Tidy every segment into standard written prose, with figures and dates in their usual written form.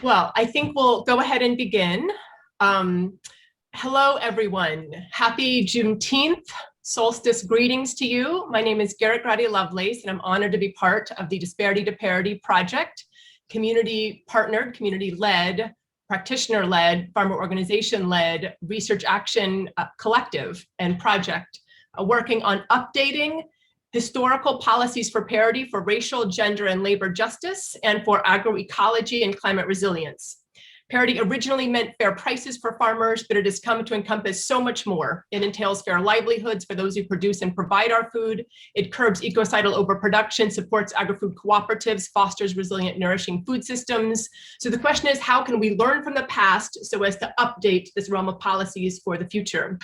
Well, I think we'll go ahead and begin. Hello, everyone. Happy Juneteenth. Solstice greetings to you. My name is Garrett Grady Lovelace, and I'm honored to be part of the Disparity to Parity project, community-partnered, community-led, practitioner-led, farmer organization-led, research action collective and project working on updating historical policies for parity for racial, gender, and labor justice, and for agroecology and climate resilience. Parity originally meant fair prices for farmers, but it has come to encompass so much more. It entails fair livelihoods for those who produce and provide our food. It curbs ecocidal overproduction, supports agri-food cooperatives, fosters resilient, nourishing food systems. So the question is, how can we learn from the past so as to update this realm of policies for the future?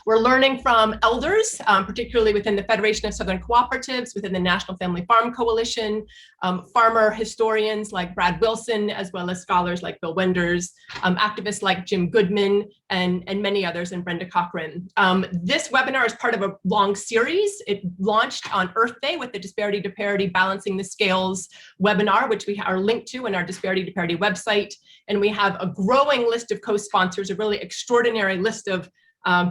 We're learning from elders, particularly within the Federation of Southern Cooperatives, within the National Family Farm Coalition, farmer historians like Brad Wilson, as well as scholars like Bill Wenders, activists like Jim Goodman, and many others, and Brenda Cochran. This webinar is part of a long series. It launched on Earth Day with the Disparity to Parity Balancing the Scales webinar, which we are linked to in our Disparity to Parity website. And we have a growing list of co-sponsors, a really extraordinary list of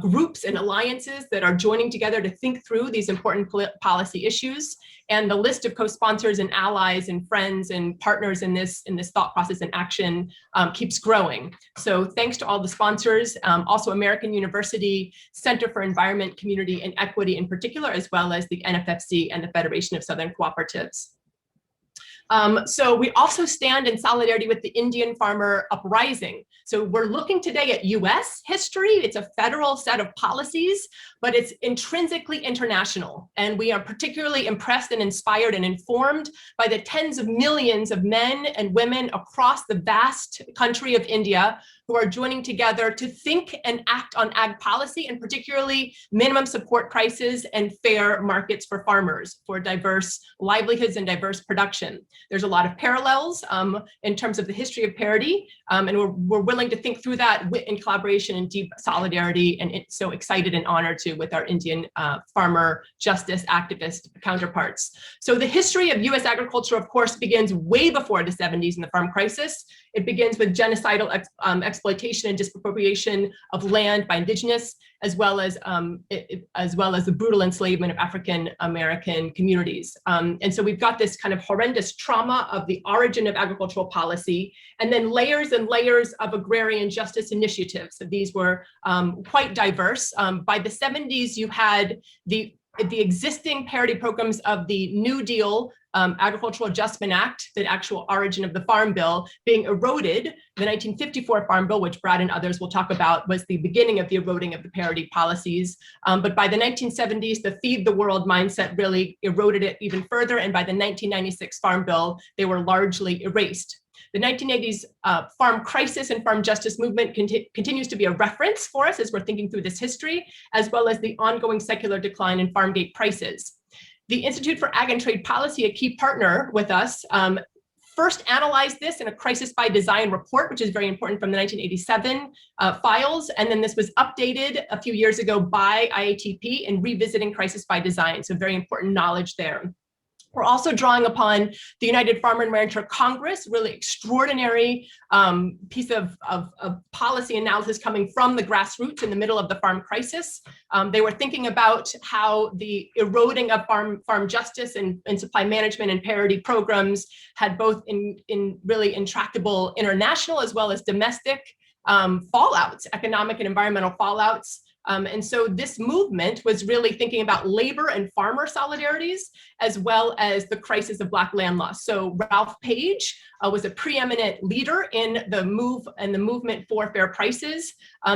groups and alliances that are joining together to think through these important policy issues. And the list of co-sponsors and allies and friends and partners in this thought process and action keeps growing. So thanks to all the sponsors, also American University Center for Environment, Community, and Equity in particular, as well as the NFFC and the Federation of Southern Cooperatives. So we also stand in solidarity with the Indian farmer uprising. So we're looking today at US history. It's a federal set of policies, but it's intrinsically international. And we are particularly impressed and inspired and informed by the tens of millions of men and women across the vast country of India who are joining together to think and act on ag policy, and particularly minimum support prices and fair markets for farmers, for diverse livelihoods and diverse production. There's a lot of parallels in terms of the history of parity, and we're willing to think through that in collaboration and deep solidarity, and it's so excited and honored to with our Indian farmer justice activist counterparts. So the history of US agriculture, of course, begins way before the 70s in the farm crisis. It begins with genocidal exploitation and disappropriation of land by indigenous, as well as the brutal enslavement of African American communities. And so we've got this kind of horrendous trauma of the origin of agricultural policy, and then layers and layers of agrarian justice initiatives. So these were quite diverse. By the 70s, you had the existing parity programs of the New Deal Agricultural Adjustment Act, the actual origin of the Farm Bill, being eroded. The 1954 Farm Bill, which Brad and others will talk about, was the beginning of the eroding of the parity policies. But by the 1970s, the Feed the World mindset really eroded it even further. And by the 1996 Farm Bill, they were largely erased. The 1980s farm crisis and farm justice movement continues to be a reference for us as we're thinking through this history, as well as the ongoing secular decline in farm gate prices. The Institute for Ag and Trade Policy, a key partner with us, first analyzed this in a crisis by design report, which is very important, from the 1987 files. And then this was updated a few years ago by IATP in revisiting crisis by design. So very important knowledge there. We're also drawing upon the United Farmer and Rancher Congress, really extraordinary piece of policy analysis coming from the grassroots in the middle of the farm crisis. They were thinking about how the eroding of farm justice and supply management and parity programs had both in really intractable international as well as domestic fallouts, economic and environmental fallouts. And so this movement was really thinking about labor and farmer solidarities, as well as the crisis of Black land loss. So Ralph Page was a preeminent leader in the movement for fair prices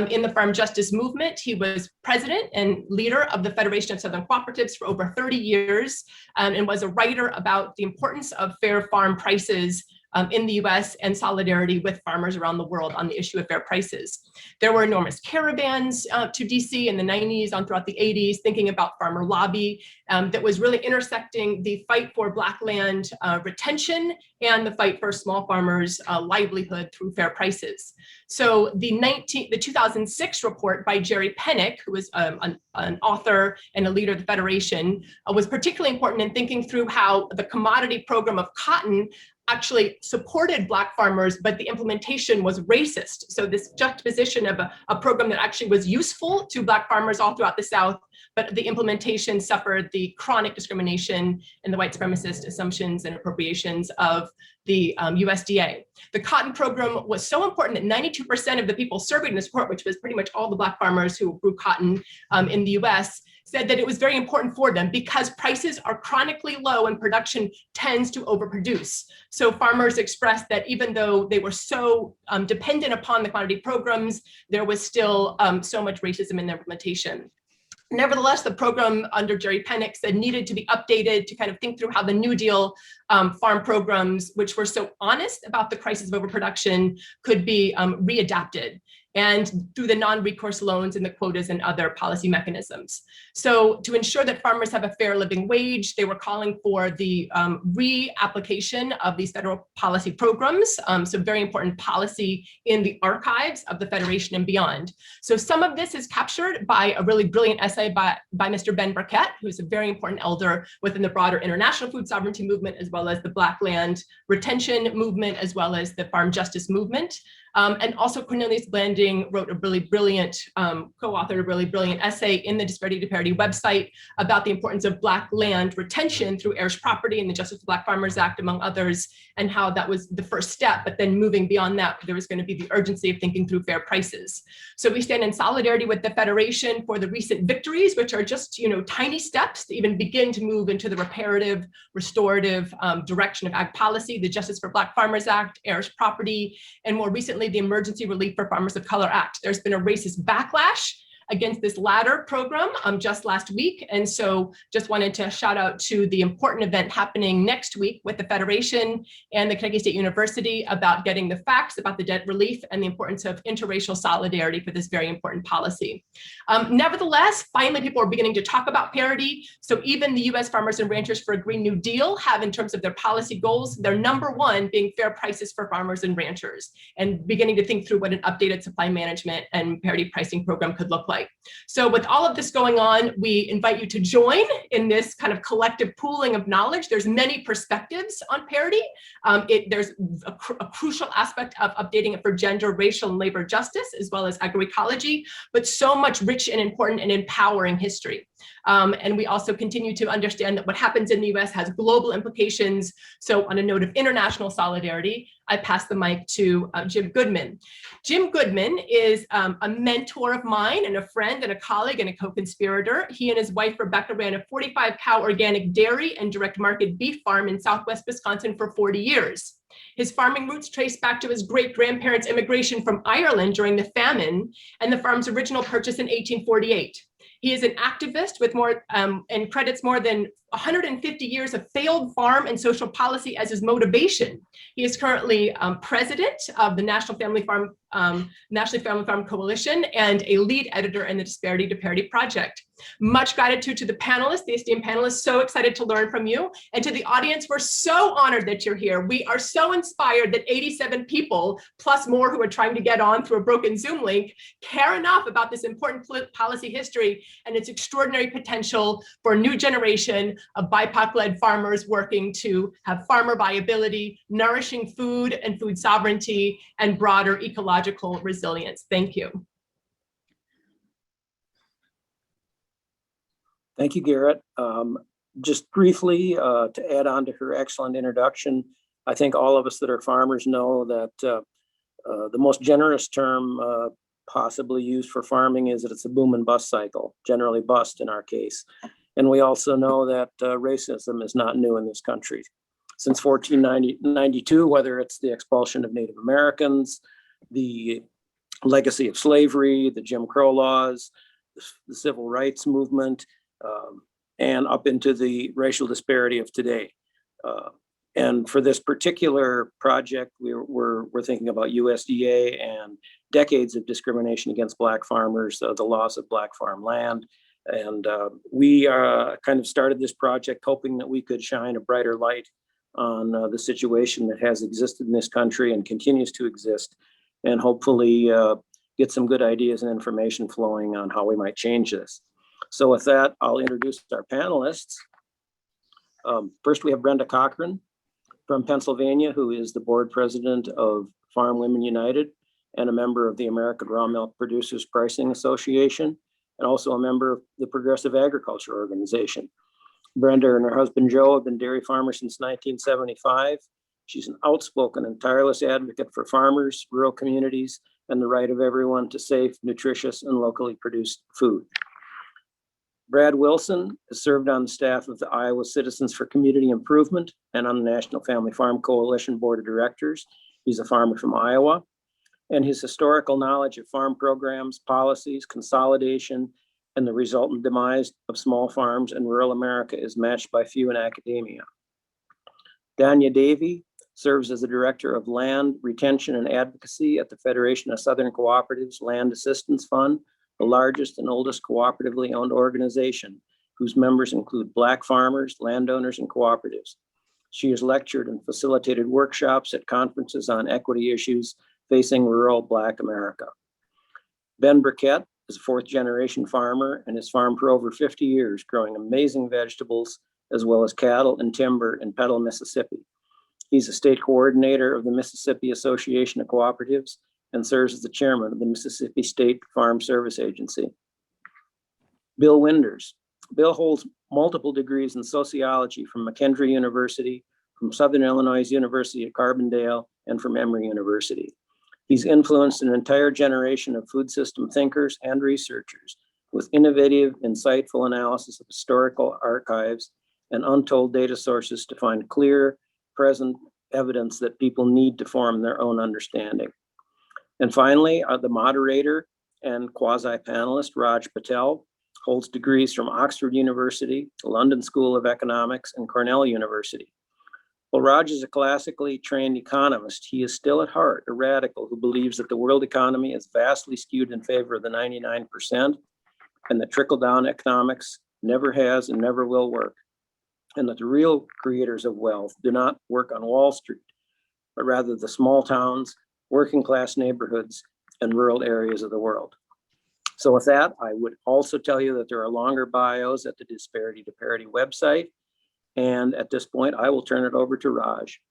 in the farm justice movement. He was president and leader of the Federation of Southern Cooperatives for over 30 years, and was a writer about the importance of fair farm prices in the US and solidarity with farmers around the world on the issue of fair prices. There were enormous caravans to DC in the 90s on throughout the 80s, thinking about farmer lobby that was really intersecting the fight for Black land retention and the fight for small farmers' livelihood through fair prices. So the 2006 report by Jerry Pennick, who was an author and a leader of the Federation, was particularly important in thinking through how the commodity program of cotton actually supported Black farmers, but the implementation was racist. So this juxtaposition of a program that actually was useful to Black farmers all throughout the South, but the implementation suffered the chronic discrimination and the white supremacist assumptions and appropriations of the USDA. The cotton program was so important that 92% of the people surveyed in this report, which was pretty much all the Black farmers who grew cotton in the US, said that it was very important for them because prices are chronically low and production tends to overproduce. So farmers expressed that even though they were so dependent upon the commodity programs, there was still so much racism in their implementation. Nevertheless, the program under Jerry Pennick said needed to be updated to kind of think through how the New Deal farm programs, which were so honest about the crisis of overproduction, could be readapted, and through the non-recourse loans and the quotas and other policy mechanisms. So to ensure that farmers have a fair living wage, they were calling for the re-application of these federal policy programs. So very important policy in the archives of the Federation and beyond. So some of this is captured by a really brilliant essay by Mr. Ben Burkett, who is a very important elder within the broader international food sovereignty movement, as well as the Black land retention movement, as well as the farm justice movement. And also Cornelius Blanding wrote a really brilliant, co-authored a really brilliant essay in the Disparity to Parity website about the importance of Black land retention through heirs property and the Justice for Black Farmers Act, among others, and how that was the first step. But then moving beyond that, there was going to be the urgency of thinking through fair prices. So we stand in solidarity with the Federation for the recent victories, which are just tiny steps to even begin to move into the reparative, restorative direction of ag policy, the Justice for Black Farmers Act, heirs property, and more recently, the Emergency Relief for Farmers of Color Act. There's been a racist backlash against this latter program just last week. And so just wanted to shout out to the important event happening next week with the Federation and the Kentucky State University about getting the facts about the debt relief and the importance of interracial solidarity for this very important policy. Nevertheless, finally, people are beginning to talk about parity. So even the US Farmers and Ranchers for a Green New Deal have, in terms of their policy goals, their number one being fair prices for farmers and ranchers, and beginning to think through what an updated supply management and parity pricing program could look like. So with all of this going on, we invite you to join in this kind of collective pooling of knowledge. There's many perspectives on parity. There's a crucial aspect of updating it for gender, racial, and labor justice, as well as agroecology, but so much rich and important and empowering history. And we also continue to understand that what happens in the US has global implications. So on a note of international solidarity, I pass the mic to Jim Goodman. Jim Goodman is a mentor of mine and a friend and a colleague and a co-conspirator. He and his wife, Rebecca, ran a 45-cow organic dairy and direct market beef farm in Southwest Wisconsin for 40 years. His farming roots trace back to his great-grandparents' immigration from Ireland during the famine and the farm's original purchase in 1848. He is an activist with more and credits more than 150 years of failed farm and social policy as his motivation. He is currently president of the National Family Farm Coalition and a lead editor in the Disparity to Parity project. Much gratitude to the panelists, the esteemed panelists, so excited to learn from you. And to the audience, we're so honored that you're here. We are so inspired that 87 people, plus more who are trying to get on through a broken Zoom link, care enough about this important policy history and its extraordinary potential for a new generation of BIPOC-led farmers working to have farmer viability, nourishing food and food sovereignty, and broader ecological resilience. Thank you. Thank you, Garrett. Just briefly, to add on to her excellent introduction, I think all of us that are farmers know that the most generous term possibly used for farming is that it's a boom and bust cycle, generally bust in our case. And we also know that racism is not new in this country. Since 1492, whether it's the expulsion of Native Americans, the legacy of slavery, the Jim Crow laws, the civil rights movement, and up into the racial disparity of today. And for this particular project, we're thinking about USDA and decades of discrimination against Black farmers, the loss of Black farm land. And we kind of started this project hoping that we could shine a brighter light on the situation that has existed in this country and continues to exist, and hopefully get some good ideas and information flowing on how we might change this. So with that, I'll introduce our panelists. First, we have Brenda Cochran. from Pennsylvania, who is the board president of Farm Women United and a member of the American Raw Milk Producers Pricing Association, and also a member of the Progressive Agriculture Organization. Brenda and her husband Joe have been dairy farmers since 1975. She's an outspoken and tireless advocate for farmers, rural communities, and the right of everyone to safe, nutritious, and locally produced food. Brad Wilson has served on the staff of the Iowa Citizens for Community Improvement and on the National Family Farm Coalition Board of Directors. He's a farmer from Iowa, and his historical knowledge of farm programs, policies, consolidation, and the resultant demise of small farms in rural America is matched by few in academia. Dania Davey serves as the Director of Land Retention and Advocacy at the Federation of Southern Cooperatives Land Assistance Fund, the largest and oldest cooperatively owned organization, whose members include Black farmers, landowners, and cooperatives. She has lectured and facilitated workshops at conferences on equity issues facing rural Black America. Ben Burkett is a fourth-generation farmer and has farmed for over 50 years, growing amazing vegetables as well as cattle and timber in Petal, Mississippi. He's a state coordinator of the Mississippi Association of Cooperatives and serves as the chairman of the Mississippi State Farm Service Agency. Bill Winders. Bill holds multiple degrees in sociology from McKendree University, from Southern Illinois University at Carbondale, and from Emory University. He's influenced an entire generation of food system thinkers and researchers with innovative, insightful analysis of historical archives and untold data sources to find clear, present evidence that people need to form their own understanding. And finally, the moderator and quasi-panelist, Raj Patel, holds degrees from Oxford University, London School of Economics, and Cornell University. While Raj is a classically trained economist, he is still at heart a radical who believes that the world economy is vastly skewed in favor of the 99%, and that trickle-down economics never has and never will work, and that the real creators of wealth do not work on Wall Street, but rather the small towns, working class neighborhoods, and rural areas of the world. So with that, I would also tell you that there are longer bios at the Disparity to Parity website. And at this point, I will turn it over to Raj.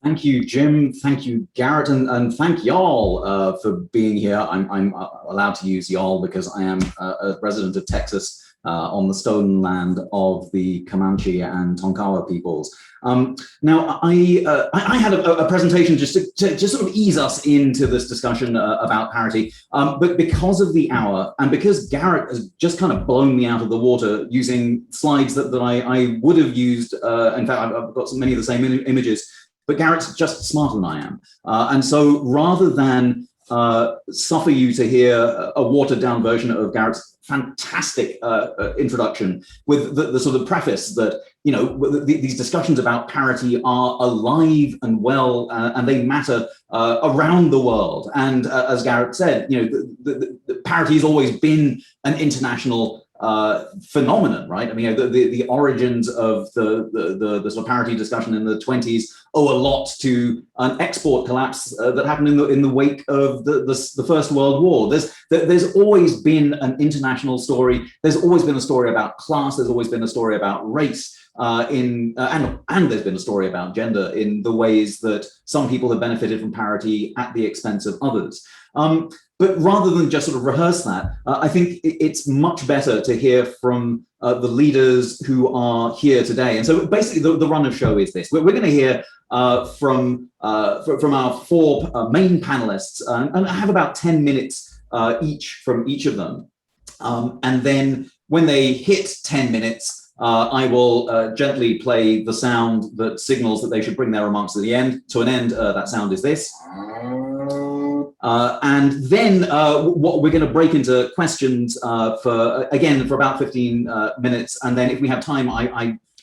Thank you, Jim. Thank you, Garrett, and thank y'all for being here. I'm allowed to use y'all because I am a resident of Texas on the stolen land of the Comanche and Tonkawa peoples. Now, I had a presentation just to sort of ease us into this discussion about parity, but because of the hour and because Garrett has just kind of blown me out of the water using slides that I would have used, in fact, I've got many of the same images, but Garrett's just smarter than I am. And so rather than suffer you to hear a watered down version of Garrett's fantastic introduction with the sort of preface that, you know, these discussions about parity are alive and well, and they matter around the world. And as Garrett said, you know, the parity has always been an international phenomenon, right? I mean, the origins of the sort of parity discussion in the 1920s owe a lot to an export collapse that happened in the wake of the First World War. There's always been an international story. There's always been a story about class. There's always been a story about race. And there's been a story about gender in the ways that some people have benefited from parity at the expense of others. But rather than just sort of rehearse that, I think it's much better to hear from the leaders who are here today. And so basically the run of show is this. We're going to hear from our four main panelists and have about 10 minutes each from each of them. And then when they hit 10 minutes, I will gently play the sound that signals that they should bring their remarks to an end. That sound is this. And then what we're going to break into questions for about 15 minutes. And then if we have time,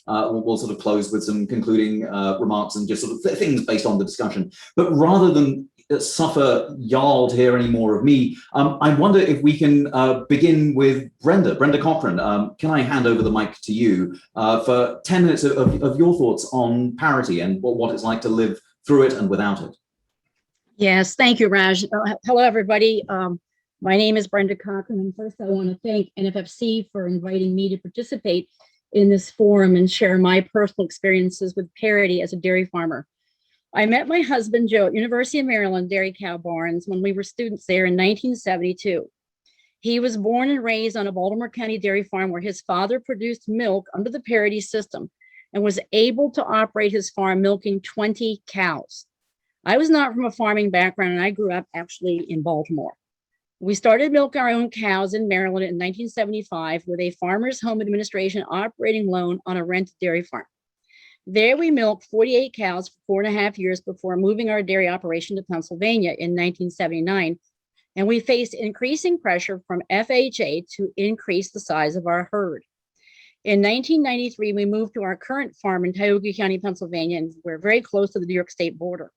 we'll sort of close with some concluding remarks and just sort of things based on the discussion. But rather than suffer y'all to hear any more of me, I wonder if we can begin with Brenda Cochran. Can I hand over the mic to you for 10 minutes of your thoughts on parity and what it's like to live through it and without it? Yes, thank you, Raj. Hello, everybody. My name is Brenda Cochran, and first I want to thank NFFC for inviting me to participate in this forum and share my personal experiences with Parity as a dairy farmer. I met my husband, Joe, at University of Maryland Dairy Cow Barns when we were students there in 1972. He was born and raised on a Baltimore County dairy farm where his father produced milk under the Parity system and was able to operate his farm milking 20 cows. I was not from a farming background, and I grew up actually in Baltimore. We started milking our own cows in Maryland in 1975 with a Farmers Home Administration operating loan on a rented dairy farm. There we milked 48 cows for 4.5 years before moving our dairy operation to Pennsylvania in 1979. And we faced increasing pressure from FHA to increase the size of our herd. In 1993, we moved to our current farm in Tioga County, Pennsylvania, and we're very close to the New York State border.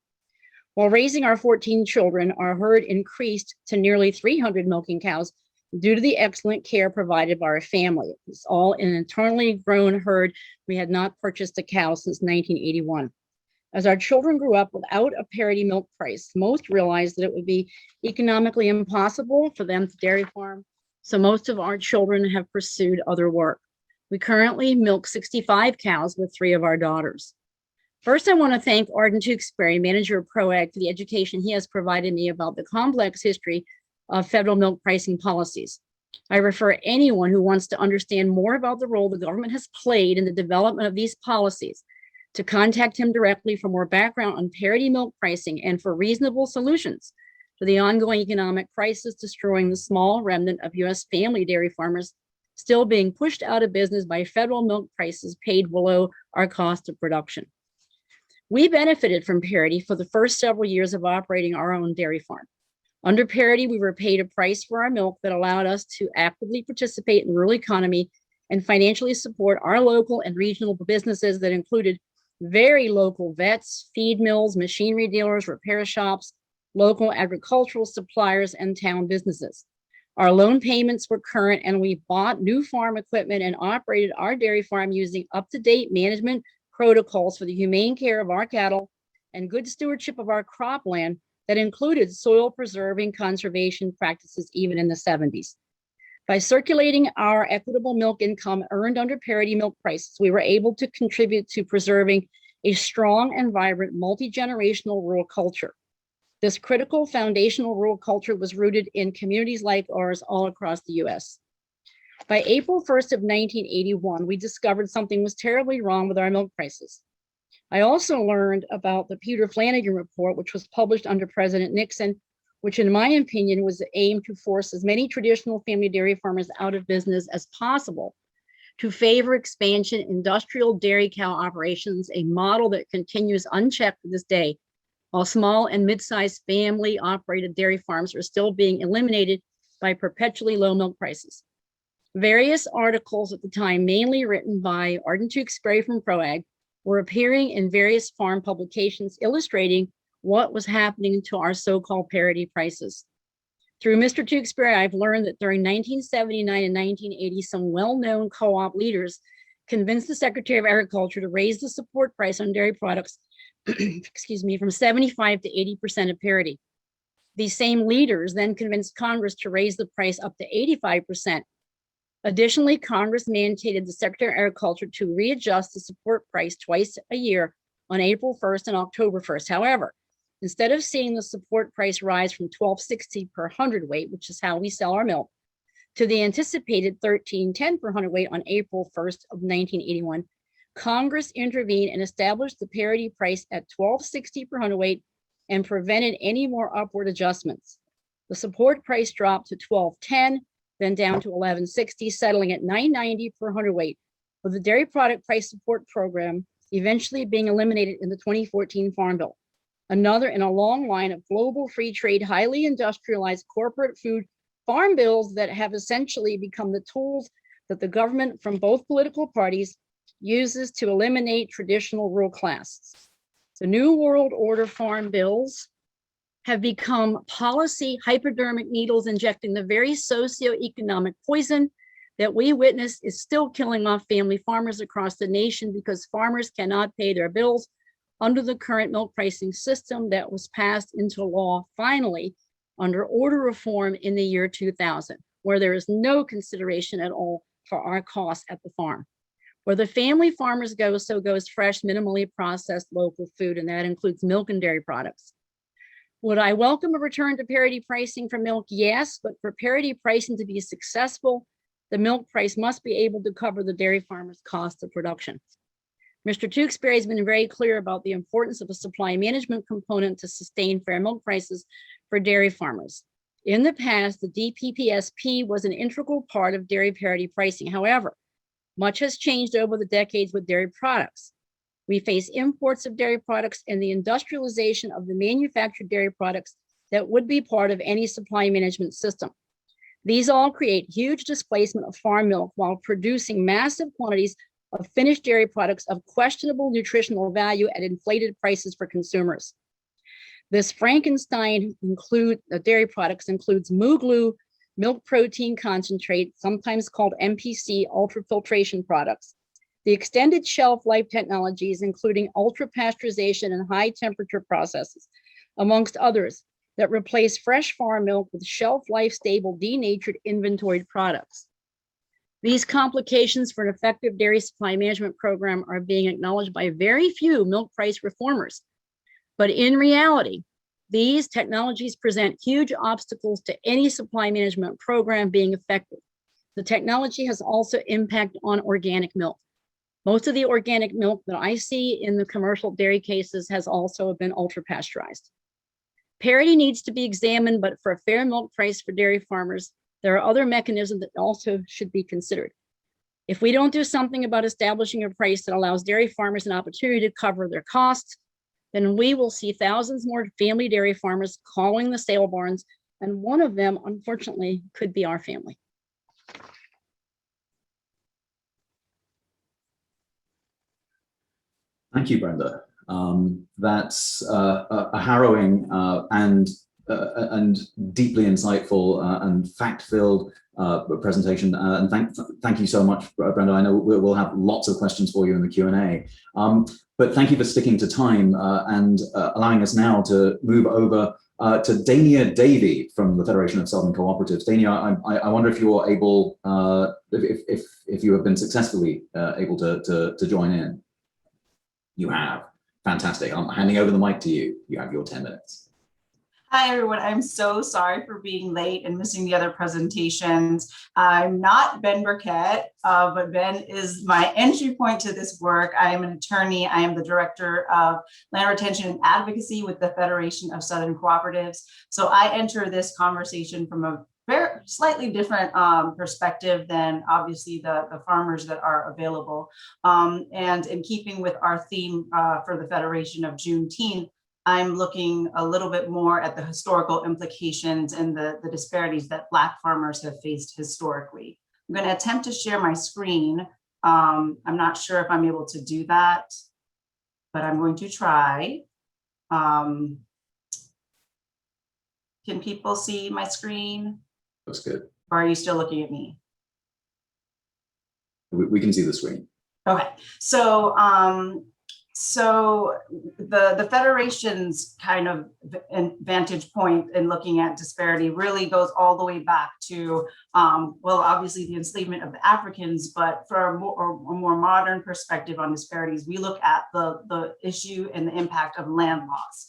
While raising our 14 children, our herd increased to nearly 300 milking cows due to the excellent care provided by our family. It was all an internally grown herd. We had not purchased a cow since 1981. As our children grew up without a parity milk price, most realized that it would be economically impossible for them to dairy farm, so most of our children have pursued other work. We currently milk 65 cows with 3 of our daughters. First, I want to thank Arden Tewksbury, manager of ProAg, for the education he has provided me about the complex history of federal milk pricing policies. I refer anyone who wants to understand more about the role the government has played in the development of these policies to contact him directly for more background on parity milk pricing and for reasonable solutions to the ongoing economic crisis destroying the small remnant of U.S. family dairy farmers still being pushed out of business by federal milk prices paid below our cost of production. We benefited from parity for the first several years of operating our own dairy farm. Under parity, we were paid a price for our milk that allowed us to actively participate in the rural economy and financially support our local and regional businesses that included very local vets, feed mills, machinery dealers, repair shops, local agricultural suppliers, and town businesses. Our loan payments were current, and we bought new farm equipment and operated our dairy farm using up-to-date management protocols for the humane care of our cattle and good stewardship of our cropland that included soil preserving conservation practices even in the 70s. By circulating our equitable milk income earned under parity milk prices, we were able to contribute to preserving a strong and vibrant multi-generational rural culture. This critical foundational rural culture was rooted in communities like ours all across the US. By April 1st of 1981, we discovered something was terribly wrong with our milk prices. I also learned about the Peter Flanagan report, which was published under President Nixon, which in my opinion was aimed to force as many traditional family dairy farmers out of business as possible to favor expansion industrial dairy cow operations, a model that continues unchecked to this day, while small and mid-sized family operated dairy farms are still being eliminated by perpetually low milk prices. Various articles at the time, mainly written by Arden Tewksbury from ProAg, were appearing in various farm publications illustrating what was happening to our so-called parity prices. Through Mr. Tewksbury, I've learned that during 1979 and 1980, some well-known co-op leaders convinced the Secretary of Agriculture to raise the support price on dairy products, excuse me, from 75 to 80% of parity. These same leaders then convinced Congress to raise the price up to 85%. Additionally, Congress mandated the Secretary of Agriculture to readjust the support price twice a year on April 1st and October 1st. However, instead of seeing the support price rise from $12.60 per hundredweight, which is how we sell our milk, to the anticipated $13.10 per hundredweight on April 1st of 1981, Congress intervened and established the parity price at $12.60 per hundredweight and prevented any more upward adjustments. The support price dropped to $12.10, then down to $11.60, settling at $9.90 per hundredweight, with the dairy product price support program eventually being eliminated in the 2014 Farm Bill. Another in a long line of global free trade, highly industrialized corporate food farm bills that have essentially become the tools that the government from both political parties uses to eliminate traditional rural classes. The New World Order farm bills have become policy hypodermic needles injecting the very socioeconomic poison that we witness is still killing off family farmers across the nation because farmers cannot pay their bills under the current milk pricing system that was passed into law finally under order reform in the year 2000, where there is no consideration at all for our costs at the farm. Where the family farmers go, so goes fresh, minimally processed local food, and that includes milk and dairy products. Would I welcome a return to parity pricing for milk? Yes, but for parity pricing to be successful, the milk price must be able to cover the dairy farmer's cost of production. Mr. Tewksbury has been very clear about the importance of a supply management component to sustain fair milk prices for dairy farmers. In the past, the DPPSP was an integral part of dairy parity pricing. However, much has changed over the decades with dairy products. We face imports of dairy products and the industrialization of the manufactured dairy products that would be part of any supply management system. These all create huge displacement of farm milk while producing massive quantities of finished dairy products of questionable nutritional value at inflated prices for consumers. This Frankenstein dairy products includes moo glue, milk protein concentrate, sometimes called MPC, ultrafiltration products, the extended shelf life technologies, including ultra pasteurization and high temperature processes, amongst others, that replace fresh farm milk with shelf life stable, denatured, inventoried products. These complications for an effective dairy supply management program are being acknowledged by very few milk price reformers. But in reality, these technologies present huge obstacles to any supply management program being effective. The technology has also impact on organic milk. Most of the organic milk that I see in the commercial dairy cases has also been ultra pasteurized. Parity needs to be examined, but for a fair milk price for dairy farmers, there are other mechanisms that also should be considered. If we don't do something about establishing a price that allows dairy farmers an opportunity to cover their costs, then we will see thousands more family dairy farmers calling the sale barns, and one of them, unfortunately, could be our family. Thank you, Brenda. That's a harrowing and deeply insightful and fact-filled presentation. And thank you so much, Brenda. I know we'll have lots of questions for you in the Q&A. But thank you for sticking to time and allowing us now to move over to Dania Davey from the Federation of Southern Cooperatives. Dania, I wonder if you're able, if you have been successfully able to join in. You have. Fantastic. I'm handing over the mic to you. You have your 10 minutes. Hi, everyone. I'm so sorry for being late and missing the other presentations. I'm not Ben Burkett, but Ben is my entry point to this work. I am an attorney. I am the director of land retention and advocacy with the Federation of Southern Cooperatives. So I enter this conversation from a very slightly different perspective than obviously the farmers that are available. And in keeping with our theme for the Federation of Juneteenth, I'm looking a little bit more at the historical implications and the disparities that Black farmers have faced historically. I'm going to attempt to share my screen. I'm not sure if I'm able to do that, but I'm going to try. Can people see my screen? Looks good. Or are you still looking at me? We can see the screen. Okay, so so the Federation's kind of vantage point in looking at disparity really goes all the way back to, well, obviously the enslavement of the Africans, but for a more modern perspective on disparities, we look at the issue and the impact of land loss.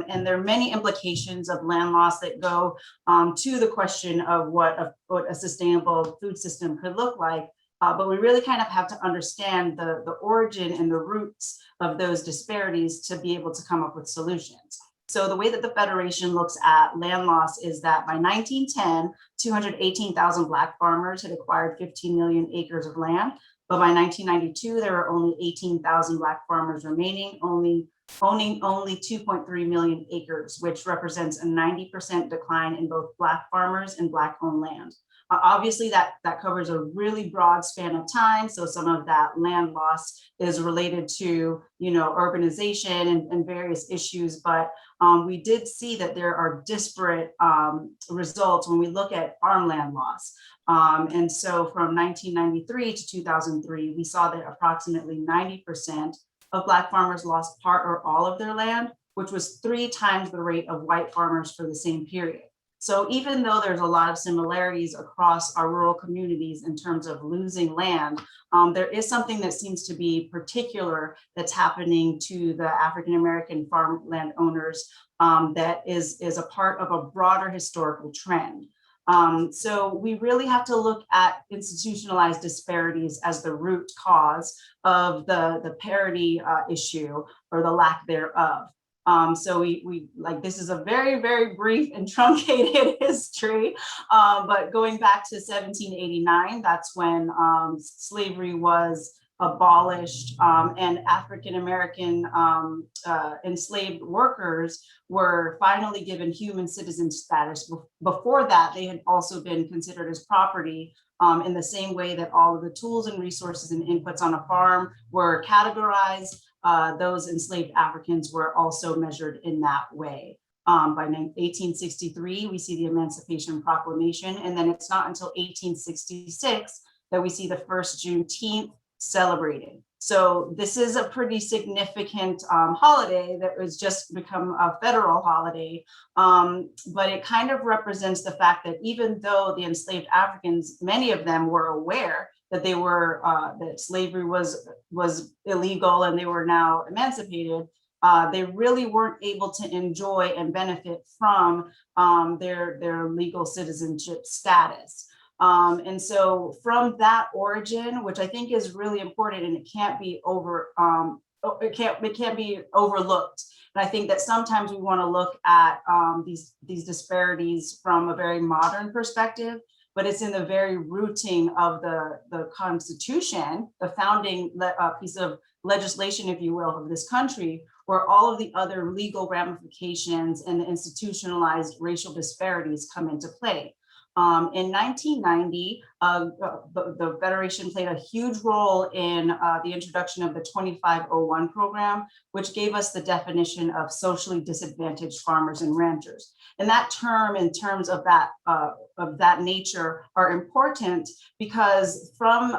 And there are many implications of land loss that go to the question of what a sustainable food system could look like. But we really kind of have to understand the origin and the roots of those disparities to be able to come up with solutions. So the way that the Federation looks at land loss is that by 1910, 218,000 Black farmers had acquired 15 million acres of land. But by 1992, there were only 18,000 Black farmers remaining, owning only 2.3 million acres, which represents a 90% decline in both Black farmers and Black-owned land. Obviously, that covers a really broad span of time. So some of that land loss is related to, urbanization and various issues. But we did see that there are disparate results when we look at farmland loss. And so from 1993 to 2003, we saw that approximately 90% of Black farmers lost part or all of their land, which was 3 times the rate of white farmers for the same period. So even though there's a lot of similarities across our rural communities in terms of losing land, there is something that seems to be particular that's happening to the African-American farmland owners that is a part of a broader historical trend. So we really have to look at institutionalized disparities as the root cause of the parity issue or the lack thereof. So we like, this is a very, very brief and truncated history, but going back to 1789, that's when slavery was abolished, and African-American enslaved workers were finally given human citizen status. Before that, they had also been considered as property, in the same way that all of the tools and resources and inputs on a farm were categorized. Those enslaved Africans were also measured in that way. By 1863, we see the Emancipation Proclamation, and then it's not until 1866 that we see the first Juneteenth celebrated. So this is a pretty significant holiday that was just become a federal holiday, but it kind of represents the fact that even though the enslaved Africans, many of them were aware that they were that slavery was illegal and they were now emancipated, they really weren't able to enjoy and benefit from their legal citizenship status. And so from that origin, which I think is really important, and it can't be it can't be overlooked. And I think that sometimes we want to look at these disparities from a very modern perspective, but it's in the very rooting of the Constitution, the founding piece of legislation, if you will, of this country, where all of the other legal ramifications and the institutionalized racial disparities come into play. In 1990, the Federation played a huge role in the introduction of the 2501 program, which gave us the definition of socially disadvantaged farmers and ranchers. And that term, in terms of that nature, are important because from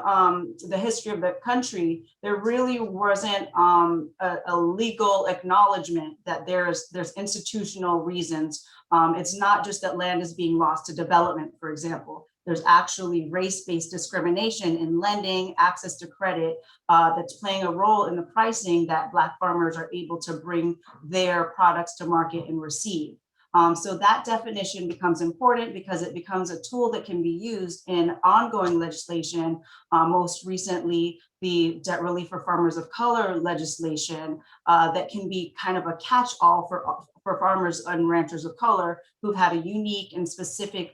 the history of the country, there really wasn't a legal acknowledgement that there's institutional reasons. It's not just that land is being lost to development, for example. There's actually race-based discrimination in lending, access to credit, that's playing a role in the pricing that Black farmers are able to bring their products to market and receive. So that definition becomes important because it becomes a tool that can be used in ongoing legislation. Most recently, the Debt Relief for Farmers of Color legislation that can be kind of a catch-all for farmers and ranchers of color who've had a unique and specific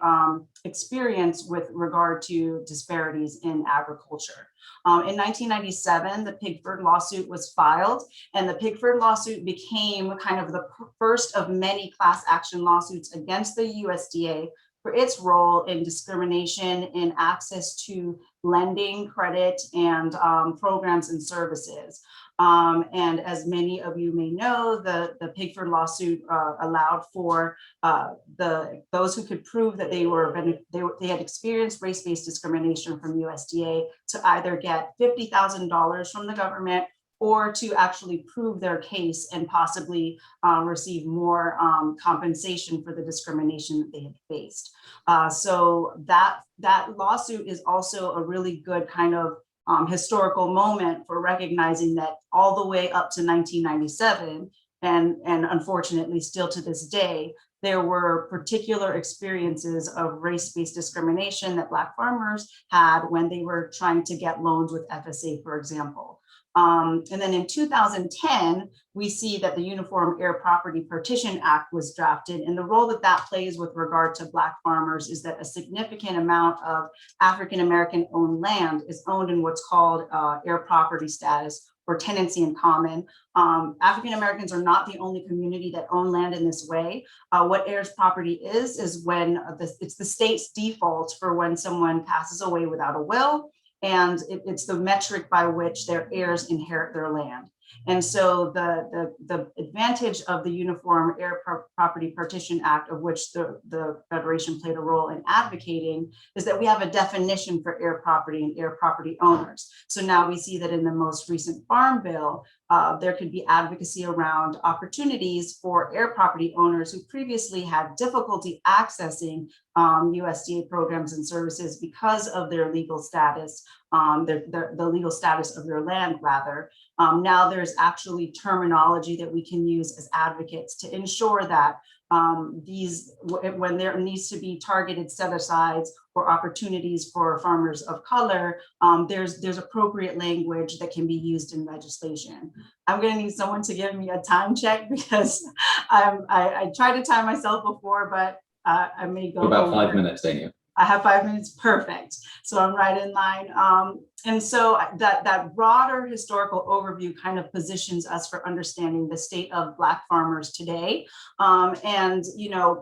experience with regard to disparities in agriculture. In 1997, the Pickford Lawsuit was filed, and the Pickford Lawsuit became kind of the first of many class action lawsuits against the USDA for its role in discrimination in access to lending, credit, and programs and services. And as many of you may know, the Pickford Lawsuit allowed for those who could prove that they had experienced race-based discrimination from USDA to either get $50,000 from the government or to actually prove their case and possibly receive more compensation for the discrimination that they had faced. So that lawsuit is also a really good kind of historical moment for recognizing that all the way up to 1997, and unfortunately still to this day, there were particular experiences of race-based discrimination that Black farmers had when they were trying to get loans with FSA, for example. And then in 2010, we see that the Uniform Air Property Partition Act was drafted, and the role that that plays with regard to Black farmers is that a significant amount of African-American owned land is owned in what's called air property status or tenancy in common. African-Americans are not the only community that own land in this way. What heirs property is when it's the state's default for when someone passes away without a will, and it's the metric by which their heirs inherit their land. And so the advantage of the Uniform Air Property Partition Act, of which the Federation played a role in advocating, is that we have a definition for air property and air property owners. So now we see that in the most recent Farm Bill, there could be advocacy around opportunities for air property owners who previously had difficulty accessing USDA programs and services because of their legal status, the legal status of their land, rather. Now there's actually terminology that we can use as advocates to ensure that when there needs to be targeted set-asides or opportunities for farmers of color, there's appropriate language that can be used in legislation. I'm going to need someone to give me a time check because I tried to time myself before, but I may go about over. 5 minutes, Dania. I have 5 minutes, perfect. So I'm right in line. And so that broader historical overview kind of positions us for understanding the state of Black farmers today. And,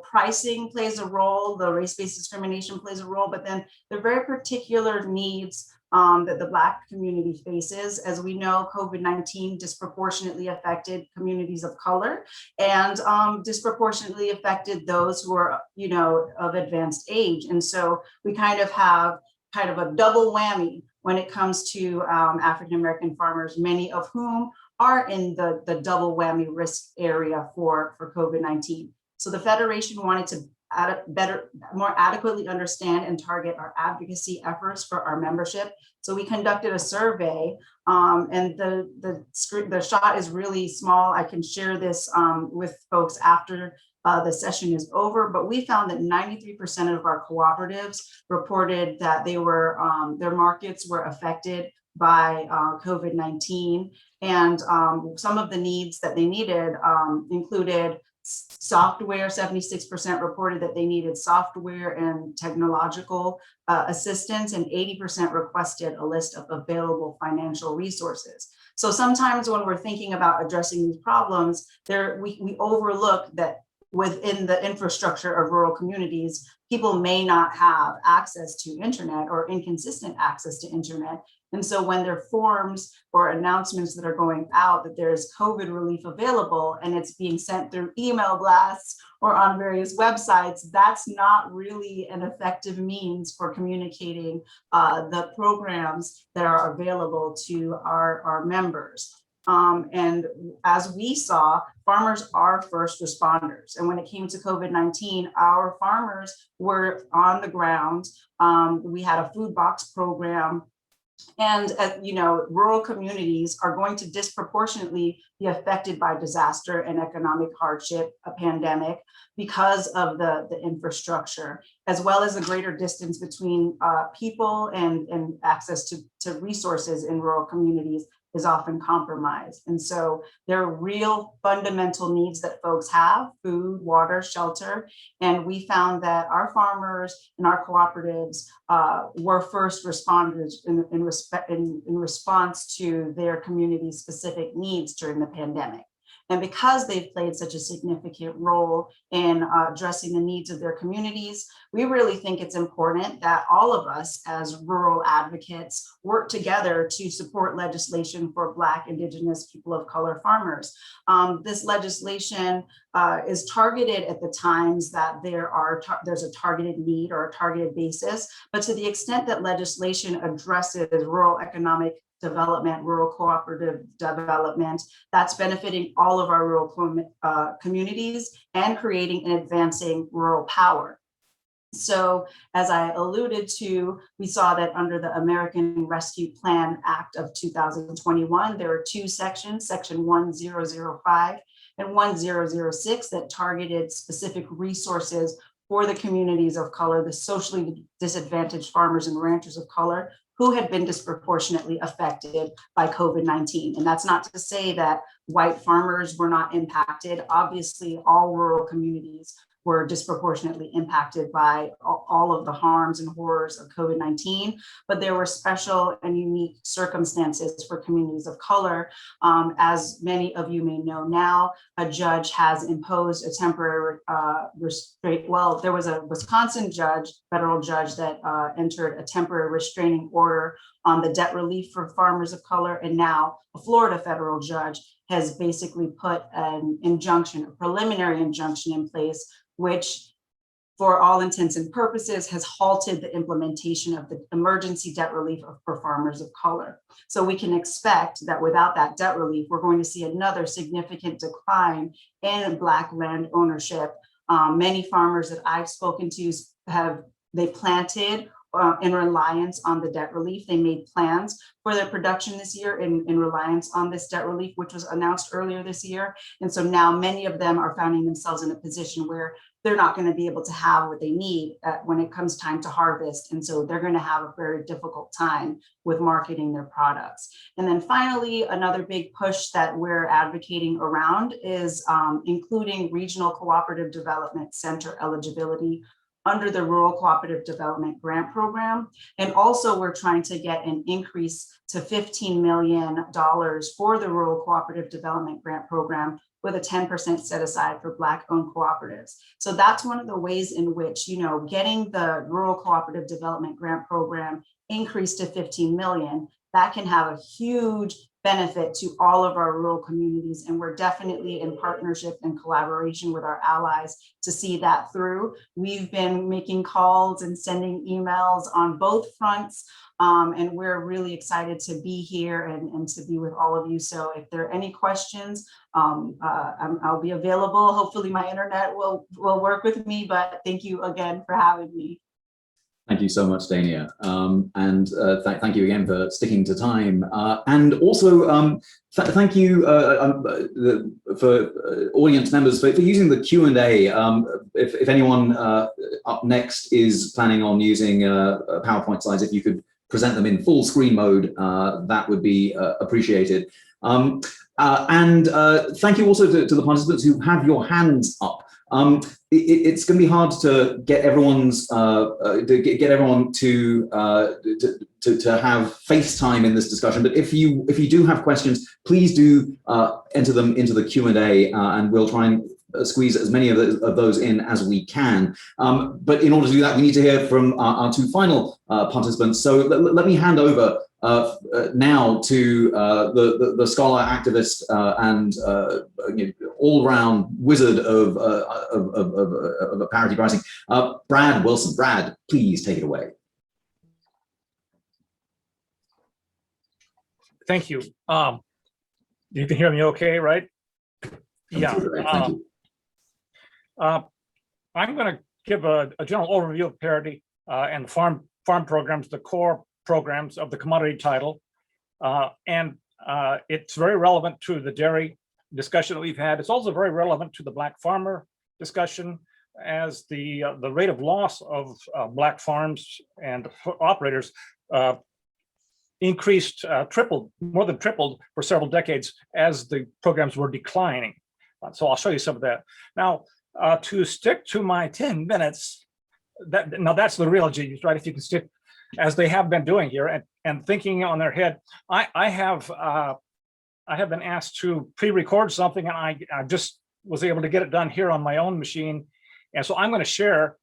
pricing plays a role, the race-based discrimination plays a role, but then the very particular needs that the Black community faces. As we know, COVID-19 disproportionately affected communities of color and disproportionately affected those who are, of advanced age. And so we kind of have a double whammy when it comes to African-American farmers, many of whom are in the double whammy risk area for COVID-19. So the Federation wanted to more adequately understand and target our advocacy efforts for our membership. So we conducted a survey, and the shot is really small. I can share this with folks after the session is over, but we found that 93% of our cooperatives reported that they were their markets were affected by COVID-19, and some of the needs that they needed included software. 76% reported that they needed software and technological assistance, and 80% requested a list of available financial resources. So sometimes when we're thinking about addressing these problems, we overlook that within the infrastructure of rural communities, people may not have access to internet or inconsistent access to internet. And so when there are forms or announcements that are going out that there's COVID relief available and it's being sent through email blasts or on various websites, that's not really an effective means for communicating the programs that are available to our members. And as we saw, farmers are first responders. And when it came to COVID-19, our farmers were on the ground. We had a food box program. And rural communities are going to disproportionately be affected by disaster and economic hardship, a pandemic, because of the infrastructure, as well as a greater distance between people and access to resources in rural communities is often compromised. And so there are real fundamental needs that folks have: food, water, shelter. And we found that our farmers and our cooperatives were first responders in response to their community specific needs during the pandemic. And because they've played such a significant role in addressing the needs of their communities, we really think it's important that all of us as rural advocates work together to support legislation for Black, Indigenous, people of color farmers. This legislation is targeted at the times that there's a targeted need or a targeted basis, but to the extent that legislation addresses rural economic development, rural cooperative development, that's benefiting all of our rural communities and creating and advancing rural power. So as I alluded to, we saw that under the American Rescue Plan Act of 2021, there are two sections, section 1005 and 1006, that targeted specific resources for the communities of color, the socially disadvantaged farmers and ranchers of color who had been disproportionately affected by COVID-19. And that's not to say that white farmers were not impacted. Obviously, all rural communities were disproportionately impacted by all of the harms and horrors of COVID-19, but there were special and unique circumstances for communities of color. As many of you may know now, a judge has imposed a temporary restraint. Well, there was a Wisconsin judge, federal judge, that entered a temporary restraining order on the debt relief for farmers of color, and now a Florida federal judge has basically put an injunction, a preliminary injunction in place, which for all intents and purposes, has halted the implementation of the emergency debt relief for farmers of color. So we can expect that without that debt relief, we're going to see another significant decline in Black land ownership. Many farmers that I've spoken to they planted in reliance on the debt relief. They made plans for their production this year in reliance on this debt relief, which was announced earlier this year. And so now many of them are finding themselves in a position where they're not going to be able to have what they need when it comes time to harvest. And so they're going to have a very difficult time with marketing their products. And then finally, another big push that we're advocating around is including regional cooperative development center eligibility under the Rural Cooperative Development Grant Program. And also we're trying to get an increase to $15 million for the Rural Cooperative Development Grant Program, with a 10% set aside for Black-owned cooperatives. So that's one of the ways in which, getting the Rural Cooperative Development Grant Program increased to 15 million, that can have a huge benefit to all of our rural communities. And we're definitely in partnership and collaboration with our allies to see that through. We've been making calls and sending emails on both fronts. And we're really excited to be here and to be with all of you. So if there are any questions, I'll be available. Hopefully my internet will work with me, but thank you again for having me. Thank you so much, Dania. Thank you again for sticking to time. And also, thank you for audience members for using the Q&A. If anyone up next is planning on using PowerPoint slides, if you could present them in full screen mode, that would be appreciated. Thank you also to the participants who have your hands up. It's going to be hard to get everyone to have FaceTime in this discussion. But if you do have questions, please do enter them into the Q&A, and we'll try and squeeze as many of those in as we can. But in order to do that, we need to hear from our two final participants. So let me hand over now to the scholar, activist, and all-round wizard of parity pricing, Brad Wilson. Brad, please take it away. Thank you. You can hear me okay, right? Yeah. Thank you. I'm going to give a general overview of parity and the farm programs, the core programs of the commodity title. It's very relevant to the dairy discussion that we've had. It's also very relevant to the Black farmer discussion, as the rate of loss of Black farms and operators increased, more than tripled for several decades as the programs were declining. So I'll show you some of that. Now, to stick to my 10 minutes, that's the real genius, right? If you can stick, as they have been doing here, and thinking on their head. I have been asked to pre-record something, and I just was able to get it done here on my own machine. And so I'm going to share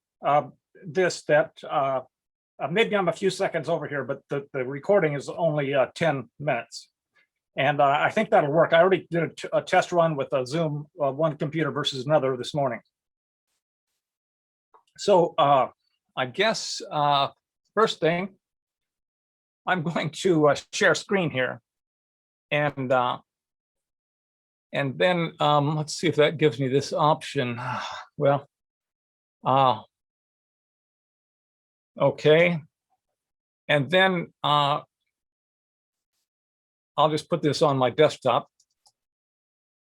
this, that maybe I'm a few seconds over here, but the recording is only 10 minutes. And I think that'll work. I already did a test run with a Zoom, one computer versus another this morning. So I guess first thing, I'm going to share screen here. And then let's see if that gives me this option. Well, okay. And then I'll just put this on my desktop.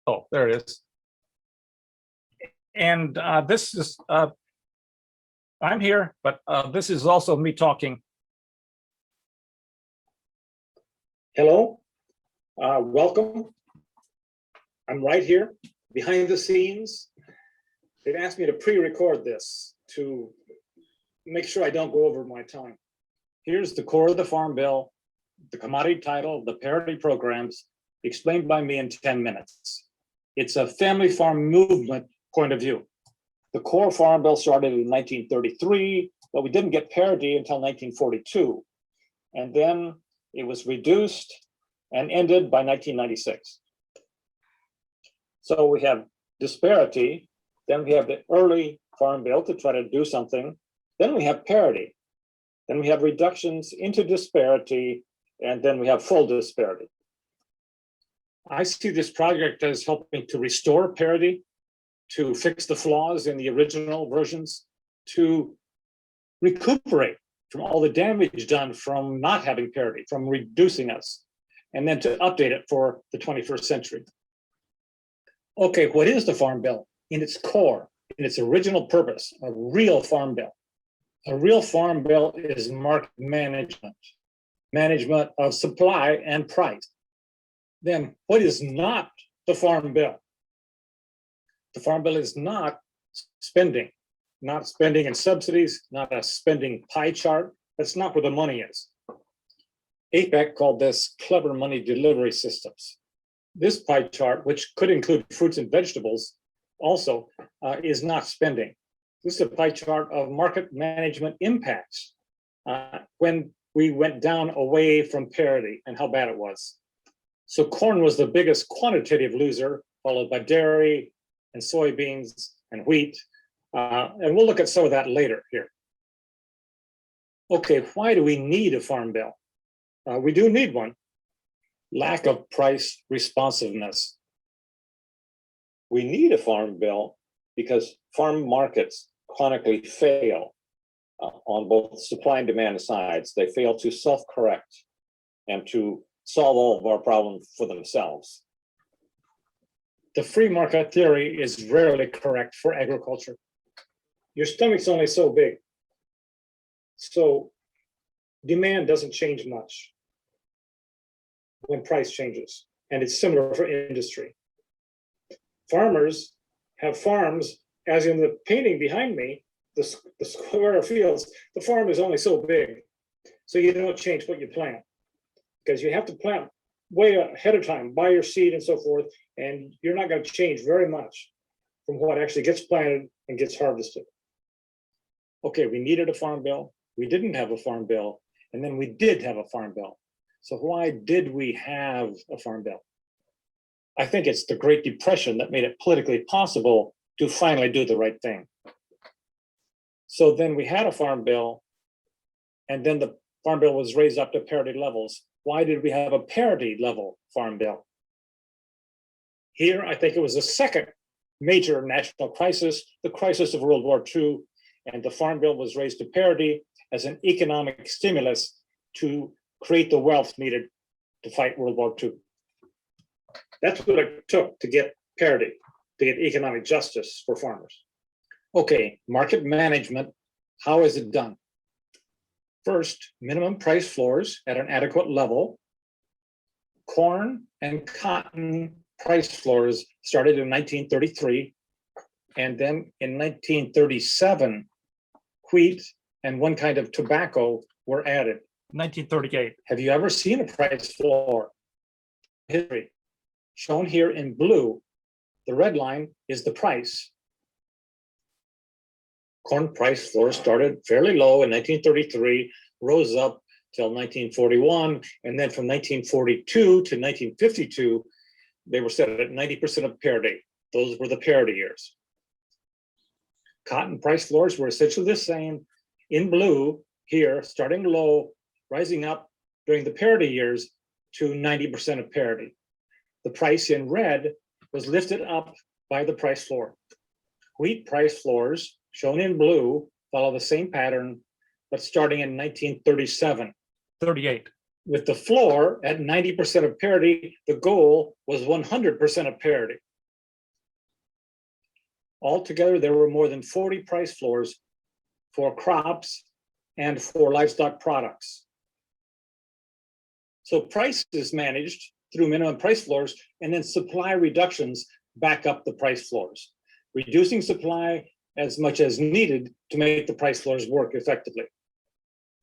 Oh, there it is. And this is, I'm here, but this is also me talking. Hello, welcome. I'm right here behind the scenes. They've asked me to pre-record this to make sure I don't go over my time. Here's the core of the Farm Bill, the commodity title, the parity programs, explained by me in 10 minutes. It's a family farm movement point of view. The core Farm Bill started in 1933, but we didn't get parity until 1942. And then it was reduced and ended by 1996. So we have disparity, then we have the early farm bill to try to do something. Then we have parity. Then we have reductions into disparity, and then we have full disparity. I see this project as helping to restore parity, to fix the flaws in the original versions, to recuperate from all the damage done from not having parity, from reducing us, and then to update it for the 21st century. Okay, what is the Farm Bill? In its core, in its original purpose, a real Farm Bill. A real Farm Bill is market management, management of supply and price. Then what is not the Farm Bill? The Farm Bill is not spending in subsidies, not a spending pie chart. That's not where the money is. APEC called this clever money delivery systems. This pie chart, which could include fruits and vegetables, also is not spending. This is a pie chart of market management impacts when we went down away from parity and how bad it was. So corn was the biggest quantitative loser, followed by dairy and soybeans and wheat. And we'll look at some of that later here. Okay, why do we need a Farm Bill? We do need one. Lack of price responsiveness. We need a Farm Bill because farm markets chronically fail on both supply and demand sides. They fail to self-correct and to solve all of our problems for themselves. The free market theory is rarely correct for agriculture. Your stomach's only so big. So demand doesn't change much when price changes, and it's similar for industry. Farmers have farms, as in the painting behind me, the square fields, the farm is only so big. So you don't change what you plant, because you have to plant way ahead of time, buy your seed and so forth, and you're not going to change very much from what actually gets planted and gets harvested. Okay, we needed a Farm Bill. We didn't have a Farm Bill, and then we did have a Farm Bill. So why did we have a Farm Bill? I think it's the Great Depression that made it politically possible to finally do the right thing. So then we had a Farm Bill, and then the Farm Bill was raised up to parity levels. Why did we have a parity level Farm Bill? Here, I think it was the second major national crisis, the crisis of World War II, and the Farm Bill was raised to parity as an economic stimulus to create the wealth needed to fight World War II. That's what it took to get parity, to get economic justice for farmers. Okay, market management, how is it done? First, minimum price floors at an adequate level. Corn and cotton price floors started in 1933, and then in 1937, wheat and one kind of tobacco were added. 1938. Have you ever seen a price floor? History. Shown here in blue, the red line is the price. Corn price floor started fairly low in 1933, rose up till 1941, and then from 1942 to 1952, they were set at 90% of parity. Those were the parity years. Cotton price floors were essentially the same in blue here, starting low, rising up during the parity years to 90% of parity. The price in red was lifted up by the price floor. Wheat price floors, shown in blue, follow the same pattern, but starting in 1937. 38. With the floor at 90% of parity, the goal was 100% of parity. Altogether, there were more than 40 price floors for crops and for livestock products. So price is managed through minimum price floors, and then supply reductions back up the price floors, reducing supply as much as needed to make the price floors work effectively.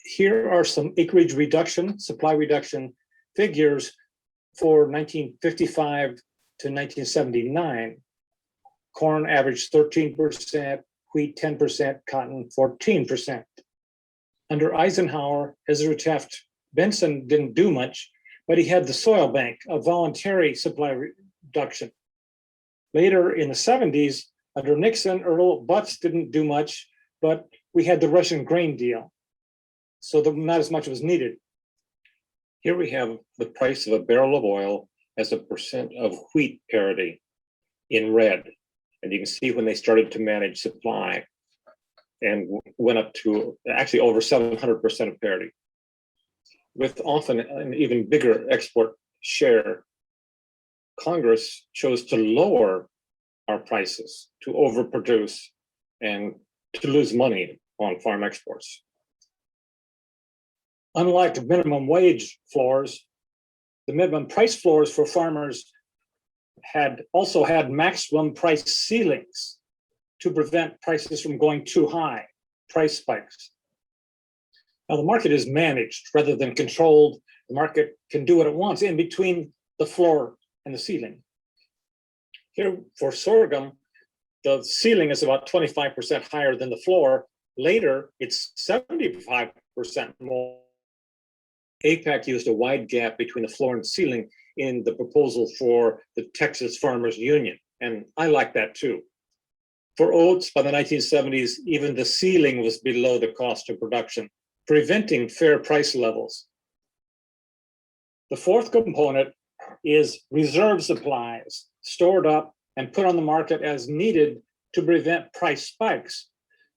Here are some acreage reduction, supply reduction figures for 1955 to 1979. Corn averaged 13%, wheat 10%, cotton 14%. Under Eisenhower, Ezra Taft Benson didn't do much, but he had the soil bank, a voluntary supply reduction. Later in the 70s, Under Nixon, Earl Butz didn't do much, but we had the Russian grain deal, so not as much was needed. Here we have the price of a barrel of oil as a percent of wheat parity in red. And you can see when they started to manage supply and went up to actually over 700% of parity, with often an even bigger export share. Congress chose to lower our prices, to overproduce, and to lose money on farm exports. Unlike minimum wage floors, the minimum price floors for farmers also had maximum price ceilings to prevent prices from going too high, price spikes. Now the market is managed rather than controlled. The market can do what it wants in between the floor and the ceiling. Here for sorghum, the ceiling is about 25% higher than the floor. Later, it's 75% more. APAC used a wide gap between the floor and ceiling in the proposal for the Texas Farmers Union, and I like that too. For oats, by the 1970s, even the ceiling was below the cost of production, preventing fair price levels. The fourth component is reserve supplies, stored up and put on the market as needed to prevent price spikes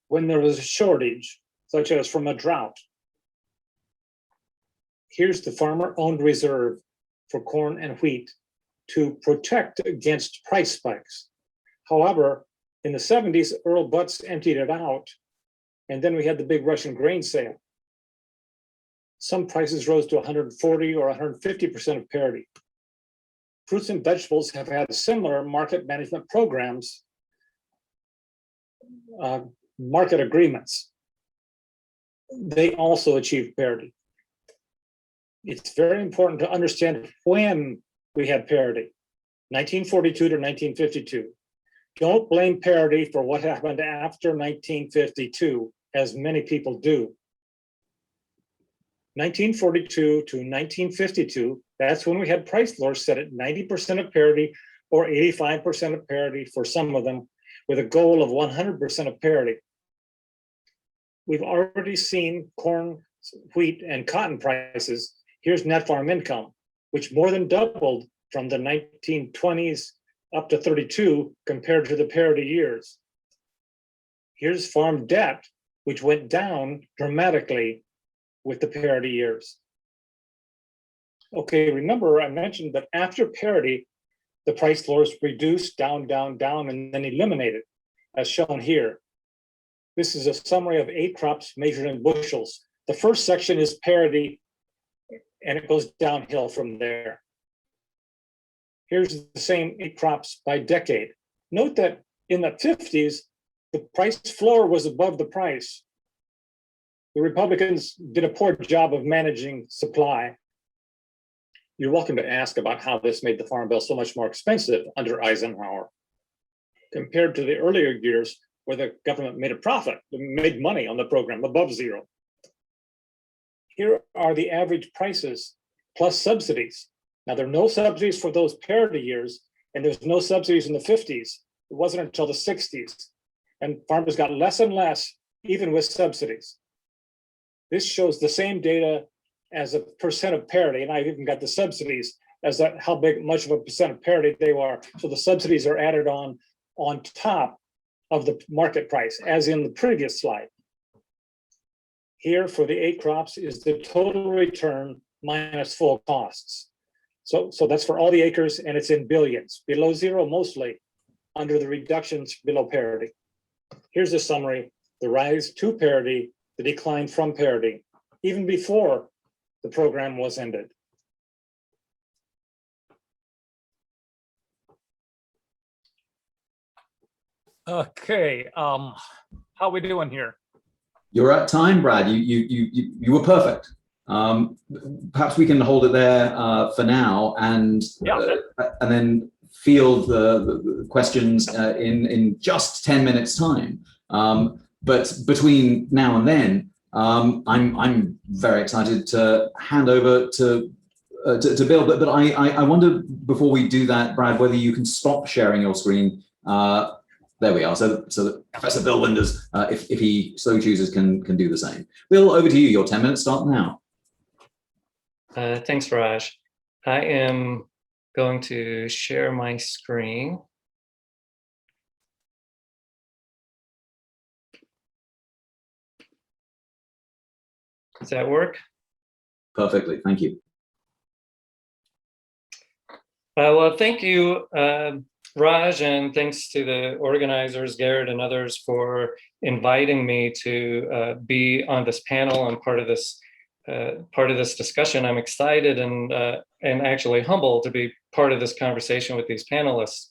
when there was a shortage, such as from a drought. Here's the farmer-owned reserve for corn and wheat to protect against price spikes. However, in the 70s, Earl Butz emptied it out, and then we had the big Russian grain sale. Some prices rose to 140 or 150% of parity. Fruits and vegetables have had similar market management programs, market agreements. They also achieved parity. It's very important to understand when we had parity, 1942 to 1952. Don't blame parity for what happened after 1952, as many people do. 1942 to 1952, that's when we had price floors set at 90% of parity or 85% of parity for some of them, with a goal of 100% of parity. We've already seen corn, wheat, and cotton prices. Here's net farm income, which more than doubled from the 1920s up to 32 compared to the parity years. Here's farm debt, which went down dramatically with the parity years. Okay, remember I mentioned that after parity, the price floors reduced down, down, down, and then eliminated, as shown here. This is a summary of 8 crops measured in bushels. The first section is parity, and it goes downhill from there. Here's the same 8 crops by decade. Note that in the 50s, the price floor was above the price. The Republicans did a poor job of managing supply. You're welcome to ask about how this made the Farm Bill so much more expensive under Eisenhower, compared to the earlier years where the government made a profit, made money on the program above zero. Here are the average prices plus subsidies. Now, there are no subsidies for those parity years, and there's no subsidies in the 50s. It wasn't until the 60s. And farmers got less and less, even with subsidies. This shows the same data as a percent of parity, and I've even got the subsidies as how much of a percent of parity they were. So the subsidies are added on top of the market price, as in the previous slide. Here for the 8 crops is the total return minus full costs. So that's for all the acres, and it's in billions, below zero mostly, under the reductions below parity. Here's the summary: the rise to parity, the decline from parity, even before the program was ended. Okay, how are we doing here? You're at time, Brad. You were perfect. Perhaps we can hold it there for now, and then field the questions in just 10 minutes time. But between now and then, I'm very excited to hand over to Bill. But I wonder, before we do that, Brad, whether you can stop sharing your screen There we are. So that Professor Bill Winders, if he so chooses, can do the same. Bill, over to you. Your 10 minutes start now. Thanks, Raj. I am going to share my screen. Does that work? Perfectly. Thank you. Well, thank you, Raj, and thanks to the organizers, Garrett and others, for inviting me to be on this panel and part of this discussion. I'm excited and actually humbled to be part of this conversation with these panelists.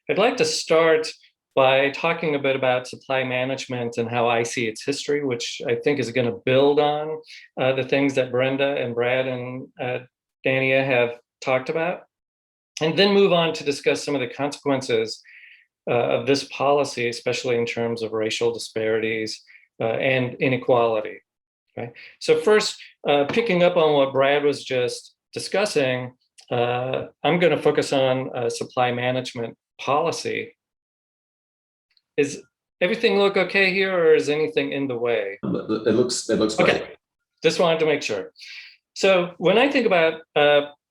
I'd like to start by talking a bit about supply management and how I see its history, which I think is going to build on the things that Brenda and Brad and Dania have talked about, and then move on to discuss some of the consequences of this policy, especially in terms of racial disparities and inequality. Okay. So first, picking up on what Brad was just discussing, I'm going to focus on supply management policy. Is everything look okay here, or is anything in the way? It looks great. Okay. Just wanted to make sure. So when I think about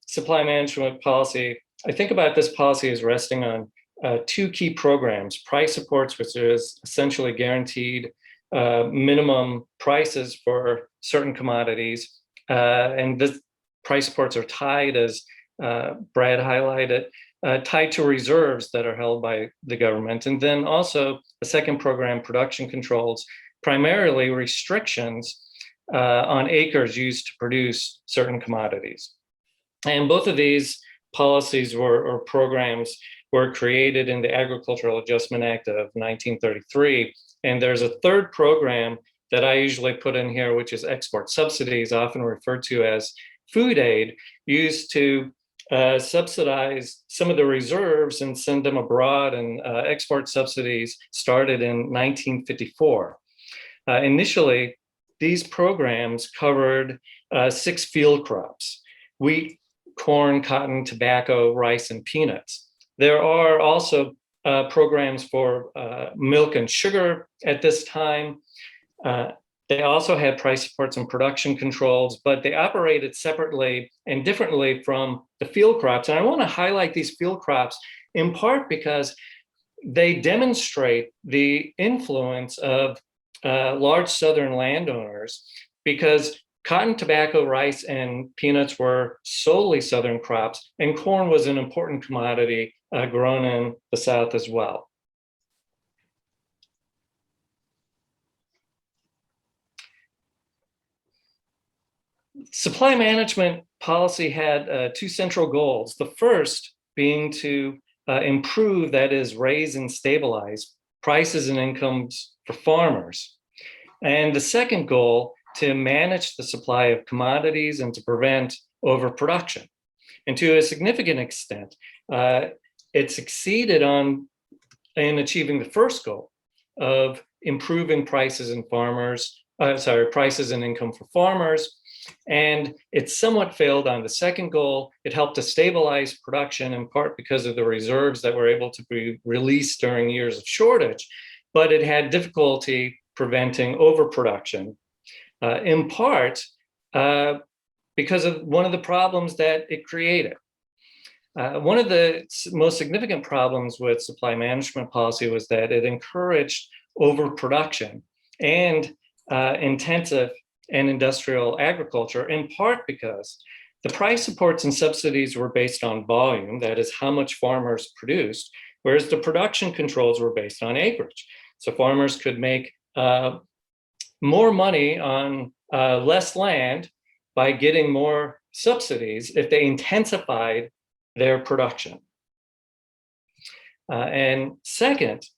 supply management policy, I think about this policy as resting on two key programs: price supports, which is essentially guaranteed minimum prices for certain commodities, and the price supports are tied, as Brad highlighted, tied to reserves that are held by the government. And then also the second program, production controls, primarily restrictions on acres used to produce certain commodities. And both of these policies or programs were created in the Agricultural Adjustment Act of 1933. And there's a third program that I usually put in here, which is export subsidies, often referred to as food aid, used to subsidize some of the reserves and send them abroad. And export subsidies started in 1954. Initially, these programs covered 6 field crops: wheat, corn, cotton, tobacco, rice, and peanuts. There are also programs for milk and sugar at this time. They also had price supports and production controls, but they operated separately and differently from the field crops. And I want to highlight these field crops in part because they demonstrate the influence of large Southern landowners, because cotton, tobacco, rice, and peanuts were solely Southern crops, and corn was an important commodity grown in the South as well. Supply management policy had 2 central goals. The first being to improve, that is, raise and stabilize prices and incomes for farmers. And the second goal, to manage the supply of commodities and to prevent overproduction. And to a significant extent, it succeeded in achieving the first goal of improving prices and prices and income for farmers. And it somewhat failed on the second goal. It helped to stabilize production, in part because of the reserves that were able to be released during years of shortage, but it had difficulty preventing overproduction, in part because of one of the problems that it created. One of the most significant problems with supply management policy was that it encouraged overproduction and intensive and industrial agriculture, in part because the price supports and subsidies were based on volume, that is, how much farmers produced, whereas the production controls were based on acreage. So farmers could make more money on less land by getting more subsidies if they intensified their production. And second,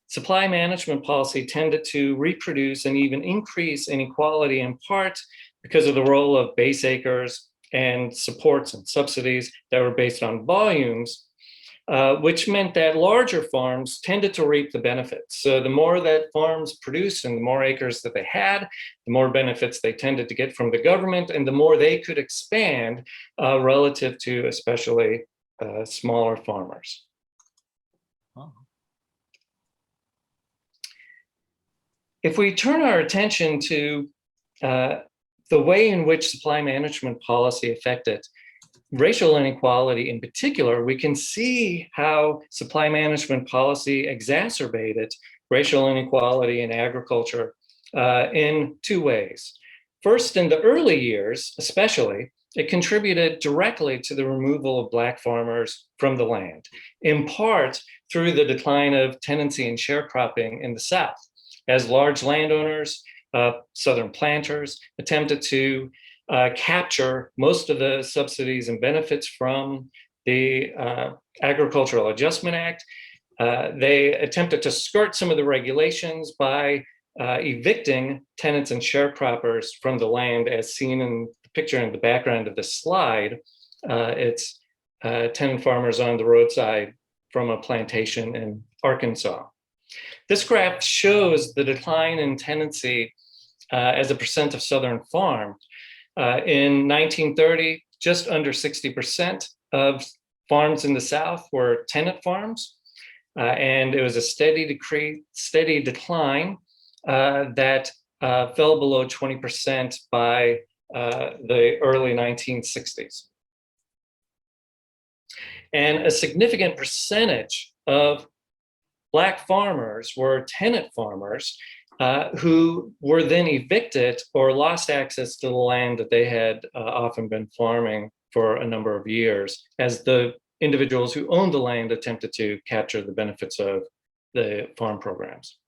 supply management policy tended to reproduce and even increase inequality, in part because of the role of base acres and supports and subsidies that were based on volumes, which meant that larger farms tended to reap the benefits. So the more that farms produced and the more acres that they had, the more benefits they tended to get from the government, and the more they could expand relative to especially smaller farmers. If we turn our attention to the way in which supply management policy affected racial inequality in particular, we can see how supply management policy exacerbated racial inequality in agriculture in two ways. First, in the early years, especially, it contributed directly to the removal of Black farmers from the land, in part through the decline of tenancy and sharecropping in the South, as large landowners, Southern planters, attempted to capture most of the subsidies and benefits from the Agricultural Adjustment Act. They attempted to skirt some of the regulations by evicting tenants and sharecroppers from the land, as seen in the picture in the background of this slide. It's tenant farmers on the roadside from a plantation in Arkansas. This graph shows the decline in tenancy as a percent of Southern farm. In 1930, just under 60% of farms in the South were tenant farms, and it was a steady decline that fell below 20% by the early 1960s. And a significant percentage of Black farmers were tenant farmers who were then evicted or lost access to the land that they had often been farming for a number of years, as the individuals who owned the land attempted to capture the benefits of the farm programs.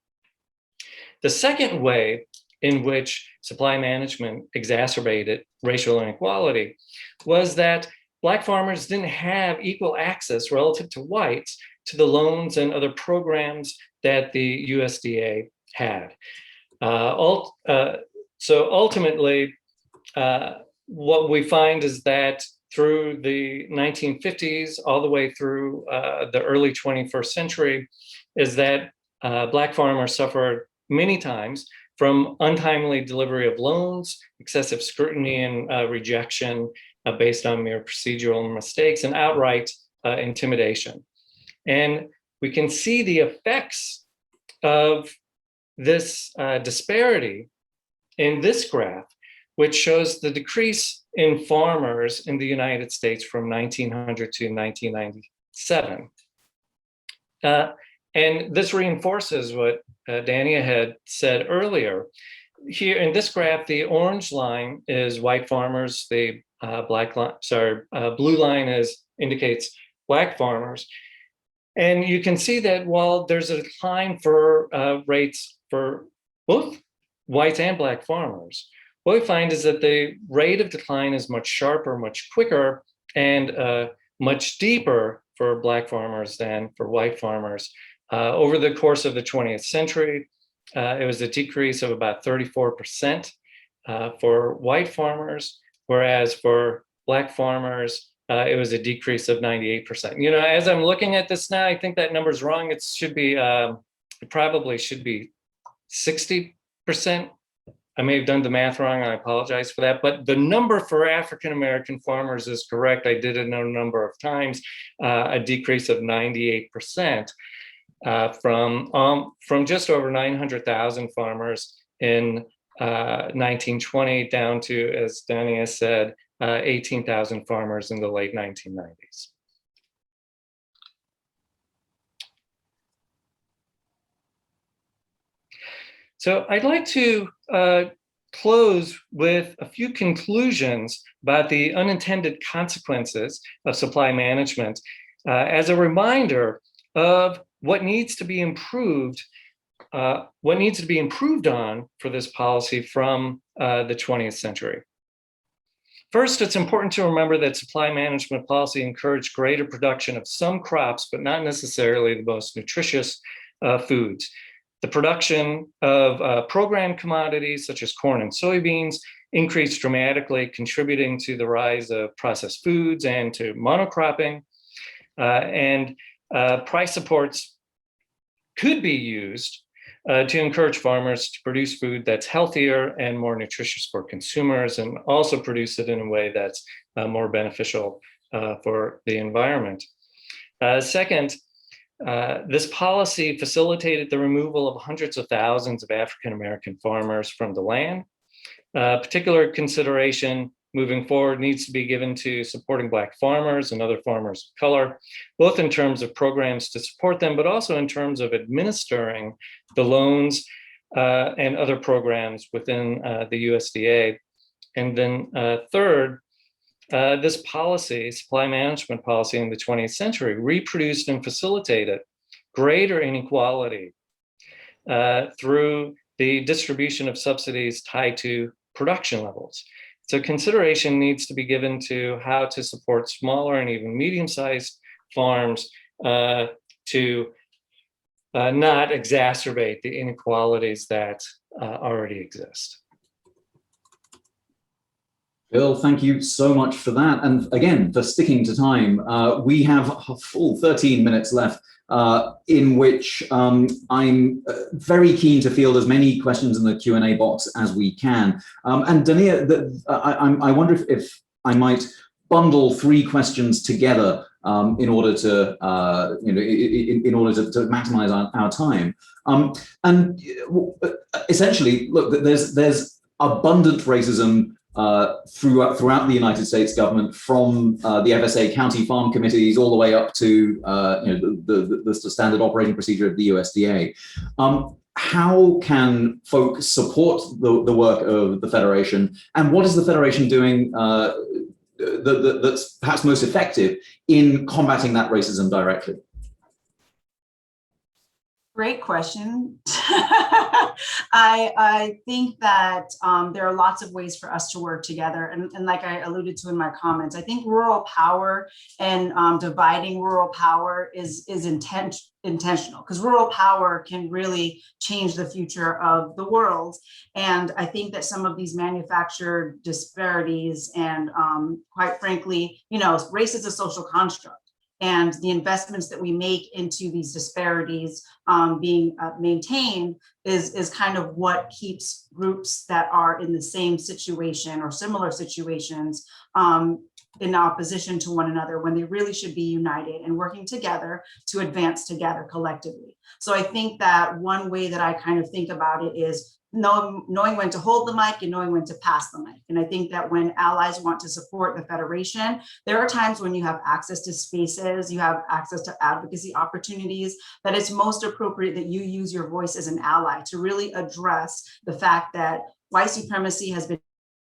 The second way in which supply management exacerbated racial inequality was that Black farmers didn't have equal access relative to whites to the loans and other programs that the USDA had. So ultimately, what we find is that through the 1950s, all the way through the early 21st century, is that Black farmers suffered many times from untimely delivery of loans, excessive scrutiny and rejection based on mere procedural mistakes, and outright intimidation. And we can see the effects of this disparity in this graph, which shows the decrease in farmers in the United States from 1900 to 1997. And this reinforces what Dania had said earlier. Here in this graph, the orange line is white farmers, the blue line indicates Black farmers. And you can see that while there's a decline for rates for both whites and Black farmers, what we find is that the rate of decline is much sharper, much quicker, and much deeper for Black farmers than for white farmers. Over the course of the 20th century, it was a decrease of about 34% for white farmers, whereas for Black farmers, it was a decrease of 98%. You know, as I'm looking at this now, I think that number's wrong. It should be, it probably should be 60%. I may have done the math wrong. I apologize for that. But the number for African-American farmers is correct. I did it a number of times, a decrease of 98% from just over 900,000 farmers in 1920 down to, as Dania said, 18,000 farmers in the late 1990s. So I'd like to close with a few conclusions about the unintended consequences of supply management as a reminder of what needs to be improved, on for this policy from the 20th century. First, it's important to remember that supply management policy encouraged greater production of some crops, but not necessarily the most nutritious foods. The production of program commodities such as corn and soybeans increased dramatically, contributing to the rise of processed foods and to monocropping. And price supports could be used to encourage farmers to produce food that's healthier and more nutritious for consumers, and also produce it in a way that's more beneficial for the environment. Second, This policy facilitated the removal of hundreds of thousands of African-American farmers from the land. Particular consideration moving forward needs to be given to supporting Black farmers and other farmers of color, both in terms of programs to support them, but also in terms of administering the loans and other programs within the USDA. And then third, this policy, supply management policy in the 20th century, reproduced and facilitated greater inequality through the distribution of subsidies tied to production levels. So consideration needs to be given to how to support smaller and even medium-sized farms to not exacerbate the inequalities that already exist. Bill, thank you so much for that. And again, for sticking to time, we have a full 13 minutes left in which I'm very keen to field as many questions in the Q&A box as we can. And Dania, I wonder if I might bundle 3 questions together in order to, in order to maximize our time. And essentially, look, there's abundant racism throughout the United States government, from the FSA county farm committees all the way up to the standard operating procedure of the USDA. How can folks support the work of the Federation, and what is the Federation doing that's perhaps most effective in combating that racism directly? Great question. I think that there are lots of ways for us to work together. And like I alluded to in my comments, I think rural power and dividing rural power is intentional, because rural power can really change the future of the world. And I think that some of these manufactured disparities and quite frankly, race is a social construct. And the investments that we make into these disparities being maintained is kind of what keeps groups that are in the same situation or similar situations in opposition to one another, when they really should be united and working together to advance together collectively. So I think that one way that I kind of think about it is knowing when to hold the mic and knowing when to pass the mic. And I think that when allies want to support the Federation, there are times when you have access to spaces, you have access to advocacy opportunities, that it's most appropriate that you use your voice as an ally to really address the fact that white supremacy has been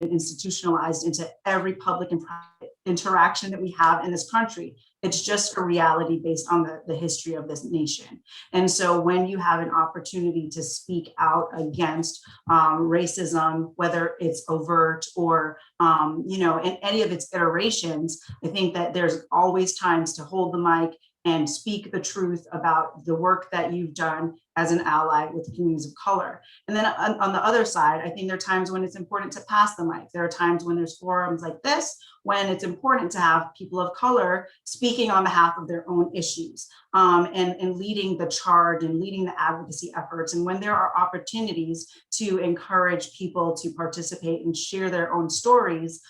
institutionalized into every public and private interaction that we have in this country. It's just a reality based on the history of this nation. And so when you have an opportunity to speak out against racism, whether it's overt or, in any of its iterations, I think that there's always times to hold the mic and speak the truth about the work that you've done as an ally with communities of color. And then on the other side, I think there are times when it's important to pass the mic. There are times when there's forums like this, when it's important to have people of color speaking on behalf of their own issues and leading the charge and leading the advocacy efforts. And when there are opportunities to encourage people to participate and share their own stories,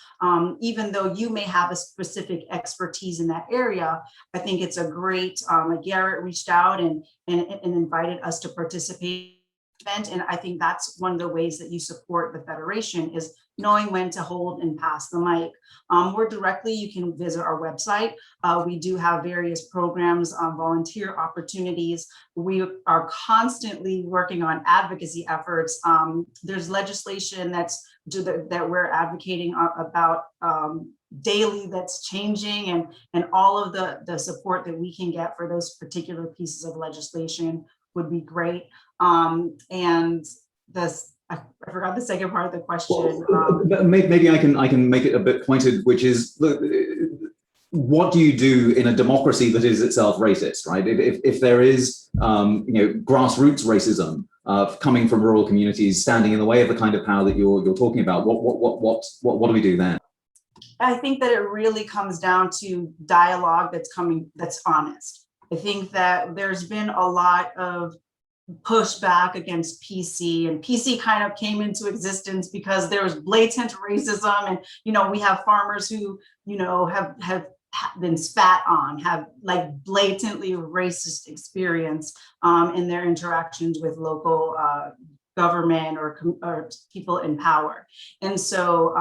even though you may have a specific expertise in that area, I think it's a great, Garrett reached out and invited us to participate. And I think that's one of the ways that you support the Federation, is knowing when to hold and pass the mic. More directly, you can visit our website. We do have various programs, volunteer opportunities. We are constantly working on advocacy efforts. There's legislation that we're advocating about daily that's changing, and all of the support that we can get for those particular pieces of legislation would be great. And I forgot the second part of the question. Well, maybe I can make it a bit pointed, which is, look, what do you do in a democracy that is itself racist, right? If there is, grassroots racism coming from rural communities standing in the way of the kind of power that you're talking about, what do we do then? I think that it really comes down to dialogue that's honest. I think that there's been a lot of pushback against PC, and PC kind of came into existence because there was blatant racism, and we have farmers who have been spat on, have like blatantly racist experience in their interactions with local government or people in power. And so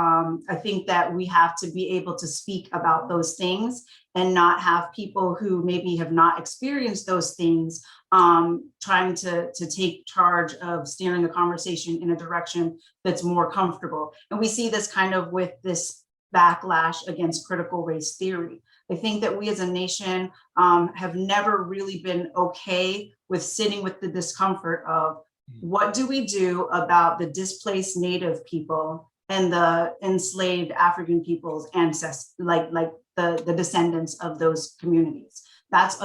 I think that we have to be able to speak about those things and not have people who maybe have not experienced those things trying to take charge of steering the conversation in a direction that's more comfortable. And we see this kind of with this backlash against critical race theory. I think that we as a nation have never really been okay with sitting with the discomfort of what do we do about the displaced Native people and the enslaved African people's ancestors, like the descendants of those communities. That's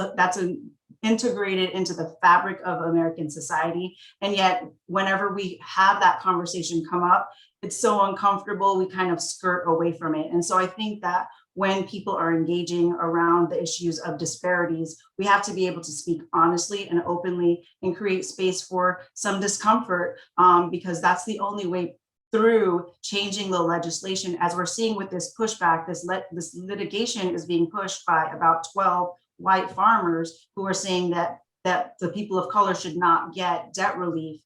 integrated into the fabric of American society. And yet, whenever we have that conversation come up, it's so uncomfortable, we kind of skirt away from it. And so I think that when people are engaging around the issues of disparities, we have to be able to speak honestly and openly and create space for some discomfort, because that's the only way through changing the legislation. As we're seeing with this pushback, this litigation is being pushed by about 12 white farmers who are saying that the people of color should not get debt relief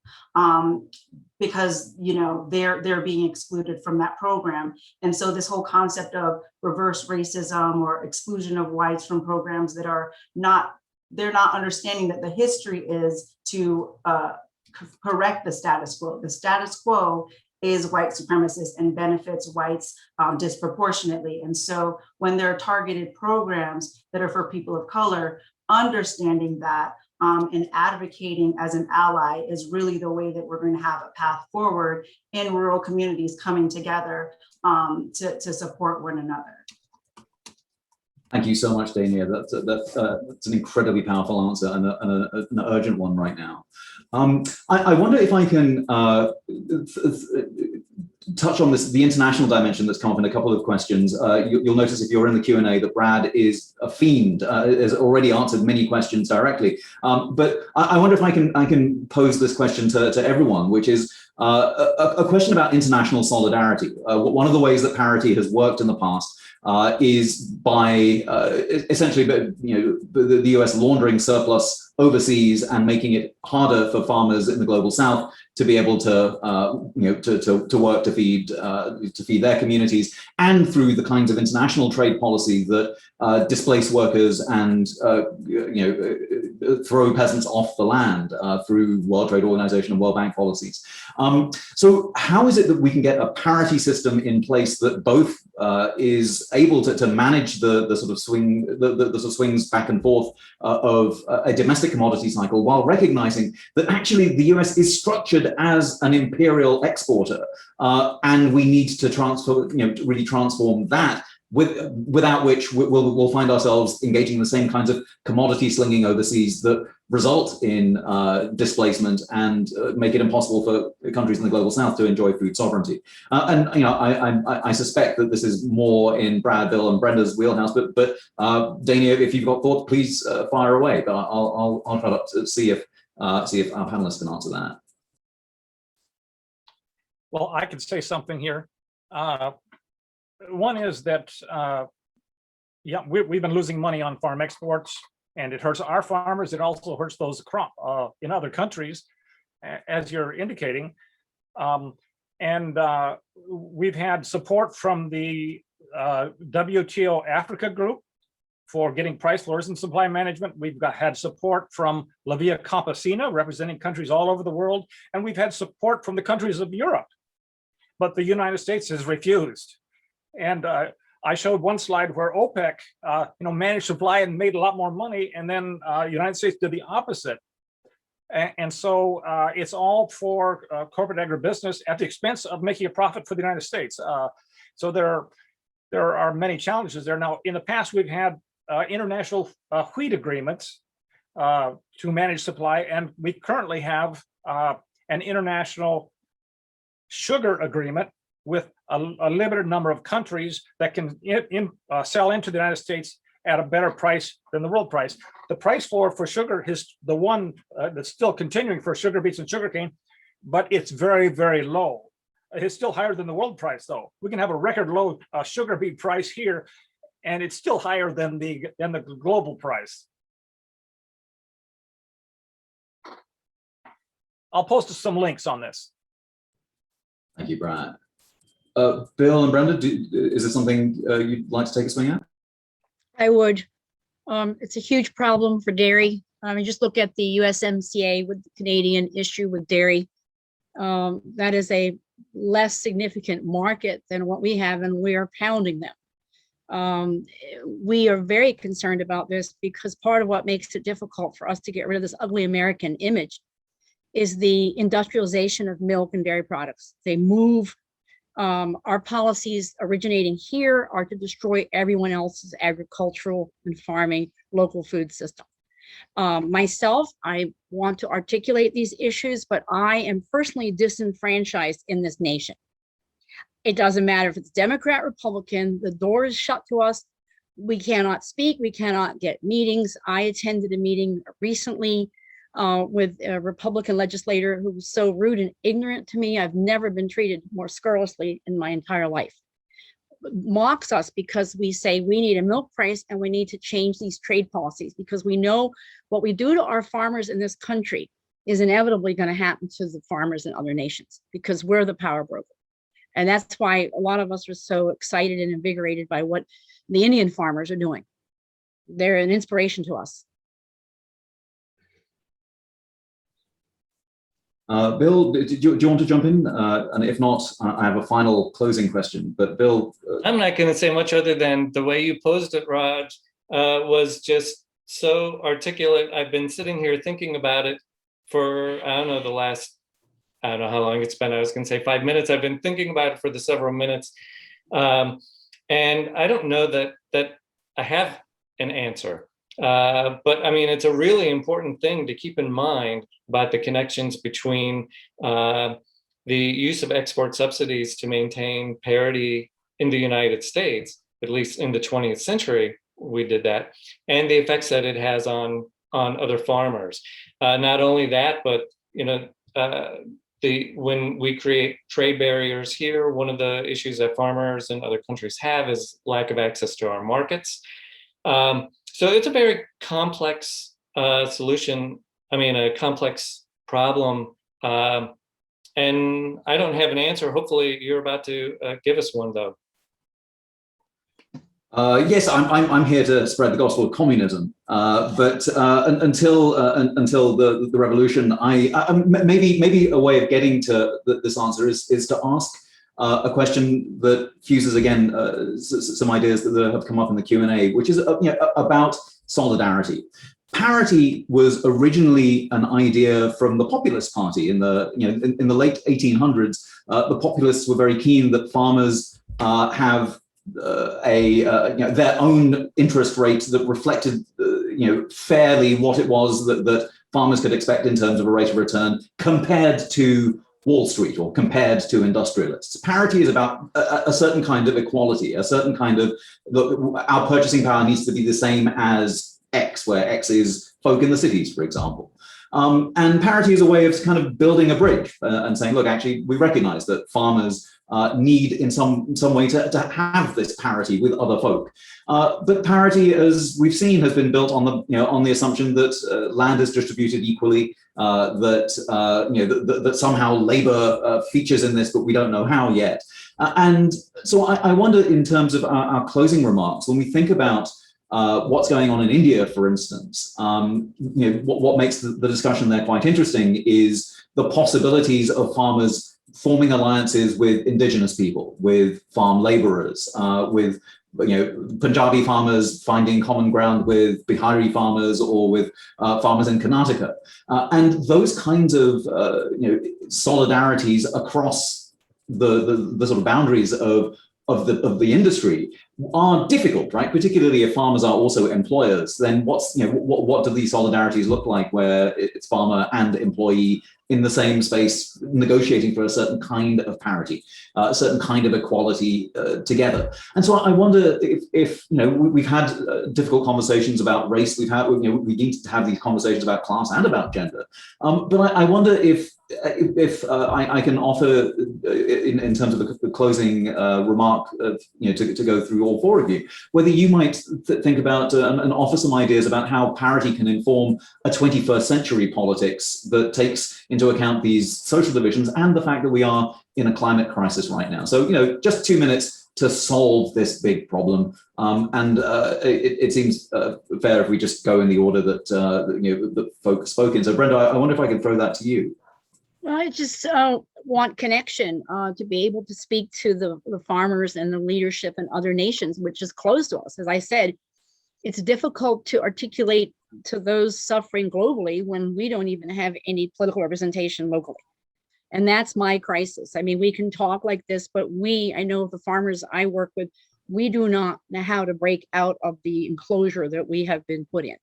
because they're being excluded from that program. And so this whole concept of reverse racism or exclusion of whites from programs that are they're not understanding that the history is to correct the status quo. The status quo is white supremacist and benefits whites disproportionately. And so when there are targeted programs that are for people of color, understanding that and advocating as an ally is really the way that we're going to have a path forward in rural communities coming together to support one another. Thank you so much, Dania. That's an incredibly powerful answer and an urgent one right now. I wonder if I can touch on the international dimension that's come up in a couple of questions. You'll notice if you're in the Q&A that Brad is a fiend, has already answered many questions directly. But I wonder if I can pose this question to everyone, which is a question about international solidarity. One of the ways that Parity has worked in the past is by essentially, the US laundering surplus overseas and making it harder for farmers in the global South to be able to work to feed their communities, and through the kinds of international trade policy that displace workers and throw peasants off the land through World Trade Organization and World Bank policies. So how is it that we can get a parity system in place that both is able to manage the sort of swings back and forth of a domestic commodity cycle, while recognizing that actually the US is structured as an imperial exporter, and we need to really transform that, without which we'll find ourselves engaging in the same kinds of commodity slinging overseas that result in displacement and make it impossible for countries in the global South to enjoy food sovereignty. I suspect that this is more in Brad, Bill, and Brenda's wheelhouse. But Dania, if you've got thoughts, please fire away. But I'll try to see if our panelists can answer that. Well, I could say something here. One is that, we've been losing money on farm exports, and it hurts our farmers. It also hurts those in other countries, as you're indicating. We've had support from the WTO Africa group for getting price floors and supply management. We've had support from La Via Campesina, representing countries all over the world, and we've had support from the countries of Europe. But the United States has refused. And I showed one slide where OPEC, managed supply and made a lot more money, and then United States did the opposite. And so it's all for corporate agribusiness at the expense of making a profit for the United States. So there are many challenges there. Now, in the past, we've had international wheat agreements to manage supply, and we currently have an international sugar agreement with a limited number of countries that can sell into the United States at a better price than the world price. The price floor for sugar is the one that's still continuing for sugar beets and sugarcane, but it's very, very low. It's still higher than the world price, though. We can have a record low sugar beet price here, and it's still higher than the global price. I'll post some links on this. Thank you, Brad. Bill and Brenda, is there something you'd like to take a swing at? I would. It's a huge problem for dairy. I mean, just look at the USMCA with the Canadian issue with dairy. That is a less significant market than what we have, and we are pounding them. We are very concerned about this because part of what makes it difficult for us to get rid of this ugly American image is the industrialization of milk and dairy products. They move. Our policies originating here are to destroy everyone else's agricultural and farming local food system. Myself, I want to articulate these issues, but I am personally disenfranchised in this nation. It doesn't matter if it's Democrat, Republican, the door is shut to us. We cannot speak, we cannot get meetings. I attended a meeting recently with a Republican legislator who was so rude and ignorant to me. I've never been treated more scurrilously in my entire life. Mocks us because we say we need a milk price and we need to change these trade policies, because we know what we do to our farmers in this country is inevitably going to happen to the farmers in other nations, because we're the power broker. And that's why a lot of us are so excited and invigorated by what the Indian farmers are doing. They're an inspiration to us. Bill, do you want to jump in? And if not, I have a final closing question. But Bill, I'm not going to say much other than the way you posed it, Raj, was just so articulate. I've been sitting here thinking about it for, I don't know, the last, I don't know how long it's been. I was going to say 5 minutes. I've been thinking about it for the several minutes. And I don't know that I have an answer. But I mean, it's a really important thing to keep in mind about the connections between the use of export subsidies to maintain parity in the United States, at least in the 20th century, we did that, and the effects that it has on other farmers. Not only that, but you know, when we create trade barriers here, one of the issues that farmers in other countries have is lack of access to our markets. So it's a very complex solution. I mean, a complex problem. And I don't have an answer. Hopefully you're about to give us one though. Yes, I'm here to spread the gospel of communism. But until the revolution, maybe a way of getting to this answer is to ask a question that fuses again some ideas that have come up in the Q&A, which is about solidarity. Parity was originally an idea from the Populist Party in the in the late 1800s. The Populists were very keen that farmers have their own interest rate that reflected fairly what it was that farmers could expect in terms of a rate of return compared to Wall Street or compared to industrialists. Parity is about a certain kind of equality, a certain kind of, our purchasing power needs to be the same as X, where X is folk in the cities, for example. And parity is a way of kind of building a bridge and saying, look, actually, we recognize that farmers need in some way to have this parity with other folk. But parity, as we've seen, has been built on the assumption that land is distributed equally, that somehow labor features in this, but we don't know how yet. And so I wonder, in terms of our closing remarks, when we think about what's going on in India, for instance, what makes the discussion there quite interesting is the possibilities of farmers forming alliances with indigenous people, with farm laborers, with Punjabi farmers finding common ground with Bihari farmers or with farmers in Karnataka, and those kinds of solidarities across the sort of boundaries of the industry are difficult, right? Particularly if farmers are also employers. Then what do these solidarities look like, where it's farmer and employee in the same space negotiating for a certain kind of parity, a certain kind of equality together? And so I wonder if we've had difficult conversations about race. We need to have these conversations about class and about gender. But I wonder if if I can offer in terms of the closing remark of, to go through all four of you, whether you might think about and offer some ideas about how parity can inform a 21st century politics that takes into account these social divisions and the fact that we are in a climate crisis right now. So, just 2 minutes to solve this big problem. It seems fair if we just go in the order that, that folks spoke in. So Brenda, I wonder if I could throw that to you. Well, I just want connection to be able to speak to the farmers and the leadership in other nations, which is close to us. As I said, it's difficult to articulate to those suffering globally when we don't even have any political representation locally. And that's my crisis. I mean, we can talk like this, but I know the farmers I work with, we do not know how to break out of the enclosure that we have been put in.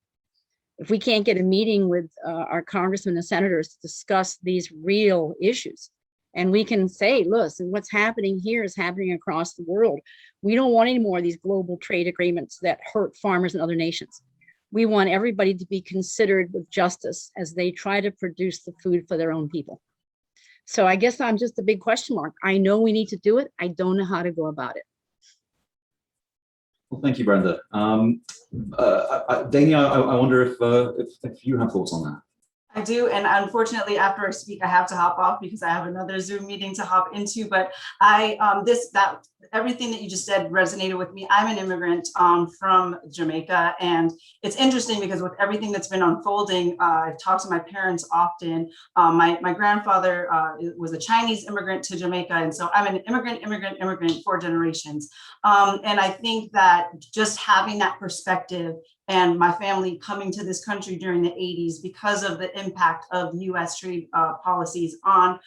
If we can't get a meeting with our congressmen and senators to discuss these real issues, and we can say, listen, what's happening here is happening across the world. We don't want any more of these global trade agreements that hurt farmers in other nations. We want everybody to be considered with justice as they try to produce the food for their own people. So I guess I'm just a big question mark. I know we need to do it. I don't know how to go about it. Well, thank you, Brenda. Dania, I wonder if you have thoughts on that. I do, and unfortunately, after I speak, I have to hop off because I have another Zoom meeting to hop into. But everything that you just said resonated with me. I'm an immigrant from Jamaica, and it's interesting because with everything that's been unfolding, I've talked to my parents often. My grandfather was a Chinese immigrant to Jamaica, and so I'm an immigrant 4 generations. And I think that just having that perspective and my family coming to this country during the 80s because of the impact of US trade policies on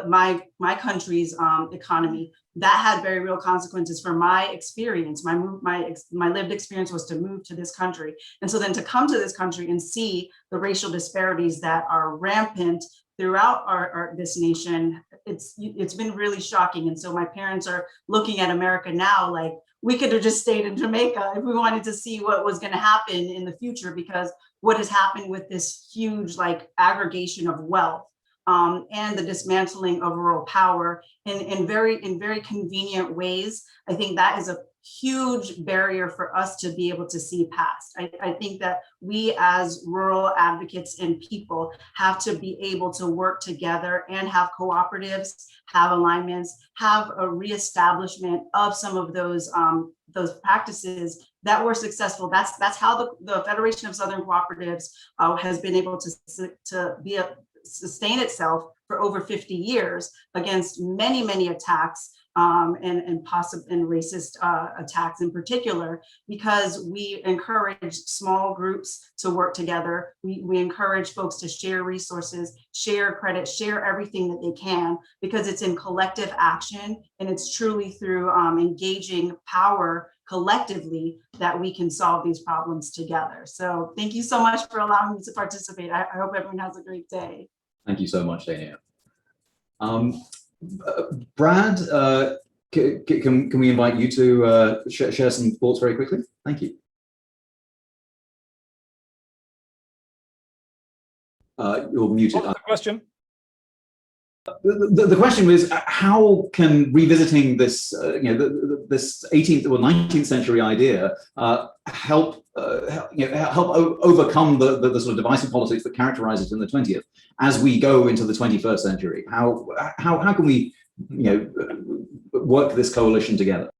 my country's economy, that had very real consequences for my experience. My lived experience was to move to this country. And so then to come to this country and see the racial disparities that are rampant throughout this nation, it's been really shocking. And so my parents are looking at America now like, we could have just stayed in Jamaica if we wanted to see what was going to happen in the future, because what has happened with this huge aggregation of wealth and the dismantling of rural power in very convenient ways, I think that is a huge barrier for us to be able to see past. I think that we as rural advocates and people have to be able to work together and have cooperatives, have alignments, have a reestablishment of some of those practices that were successful. That's how the Federation of Southern Cooperatives has been able to sustain itself for over 50 years against many attacks and racist attacks in particular, because we encourage small groups to work together. We encourage folks to share resources, share credit, share everything that they can, because it's in collective action, and it's truly through engaging power collectively that we can solve these problems together. So thank you so much for allowing me to participate. I hope everyone has a great day. Thank you so much, Dania. Brad, can we invite you to share some thoughts very quickly? Thank you. You're muted. What was the question? The question was, how can revisiting this, this 18th or 19th century idea help overcome the sort of divisive politics that characterize it in the 20th as we go into the 21st century? How can we, work this coalition together?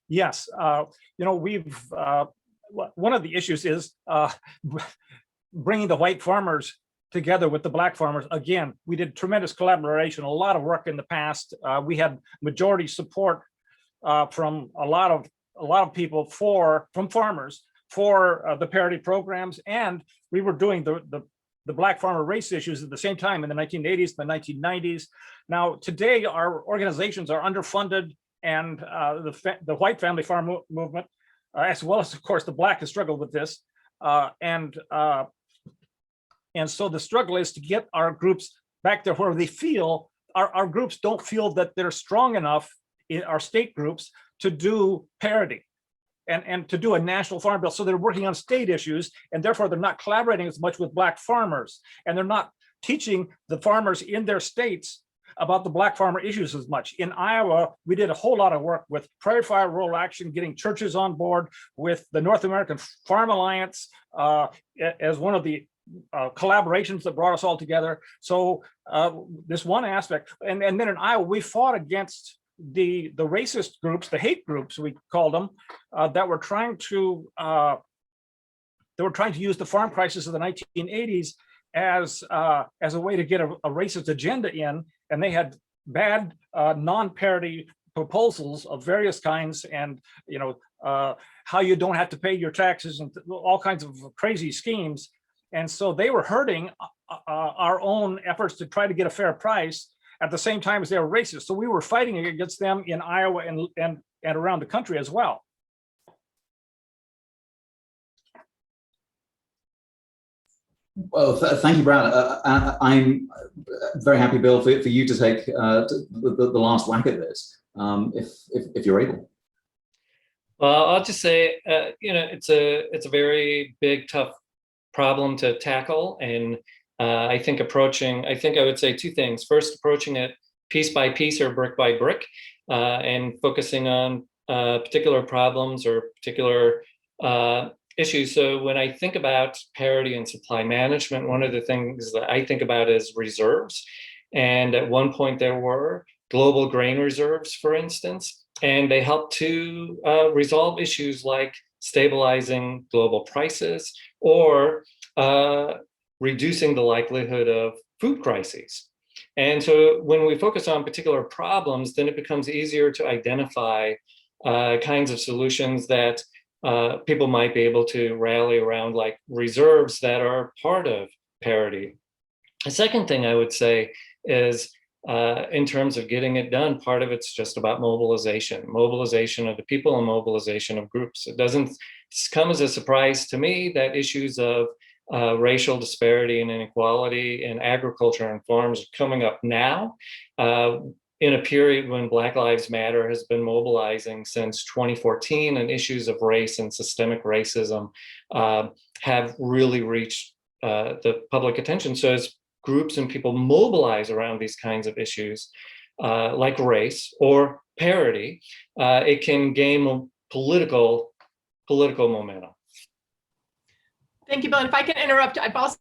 Yes, we've one of the issues is bringing the white farmers together with the black farmers. Again, we did tremendous collaboration, a lot of work in the past. We had majority support from a lot of people from farmers for the parity programs, and we were doing the black farmer race issues at the same time in the 1980s, the 1990s. Now today, our organizations are underfunded, and the white family farm movement, as well as of course the black, has struggled with this, and so the struggle is to get our groups back there where they feel, our groups don't feel that they're strong enough in our state groups to do parity and to do a national farm bill. So they're working on state issues, and therefore they're not collaborating as much with black farmers, and they're not teaching the farmers in their states about the Black farmer issues as much. In Iowa, we did a whole lot of work with Prairie Fire Rural Action, getting churches on board, with the North American Farm Alliance as one of the collaborations that brought us all together. So this one aspect, and then in Iowa, we fought against the racist groups, the hate groups, we called them, that were trying to use the farm crisis of the 1980s as a way to get a racist agenda in, and they had bad non-parity proposals of various kinds, and how you don't have to pay your taxes and all kinds of crazy schemes. And so they were hurting our own efforts to try to get a fair price at the same time as they were racist. So we were fighting against them in Iowa and around the country as well. Well, thank you, Brad. I'm very happy, Bill, for you to take the last whack at this, if you're able. Well, I'll just say, it's a very big, tough problem to tackle, and I think I would say two things. First, approaching it piece by piece or brick by brick, and focusing on particular problems or particular issues. So when I think about parity and supply management, one of the things that I think about is reserves. And at one point there were global grain reserves, for instance, and they help to resolve issues like stabilizing global prices or reducing the likelihood of food crises. And so when we focus on particular problems, then it becomes easier to identify kinds of solutions that people might be able to rally around, like reserves that are part of parity. The second thing I would say is, in terms of getting it done, part of it's just about mobilization of the people and mobilization of groups. It doesn't come as a surprise to me that issues of racial disparity and inequality in agriculture and farms are coming up now, in a period when Black Lives Matter has been mobilizing since 2014, and issues of race and systemic racism have really reached the public attention. So as groups and people mobilize around these kinds of issues, like race or parity, it can gain political momentum. Thank you, Bill. And if I can interrupt, I've also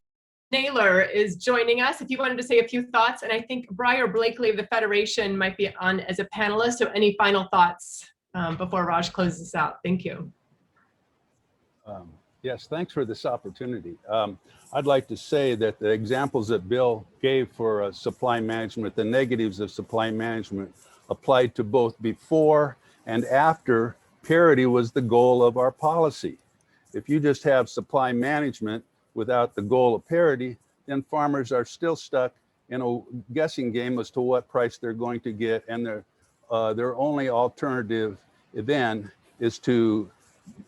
Naylor is joining us. If you wanted to say a few thoughts, and I think Briar Blakely of the Federation might be on as a panelist. So any final thoughts before Raj closes this out? Thank you. Yes, thanks for this opportunity. I'd like to say that the examples that Bill gave for supply management, the negatives of supply management, applied to both before and after parity was the goal of our policy. If you just have supply management without the goal of parity, then farmers are still stuck in a guessing game as to what price they're going to get, and their only alternative then is to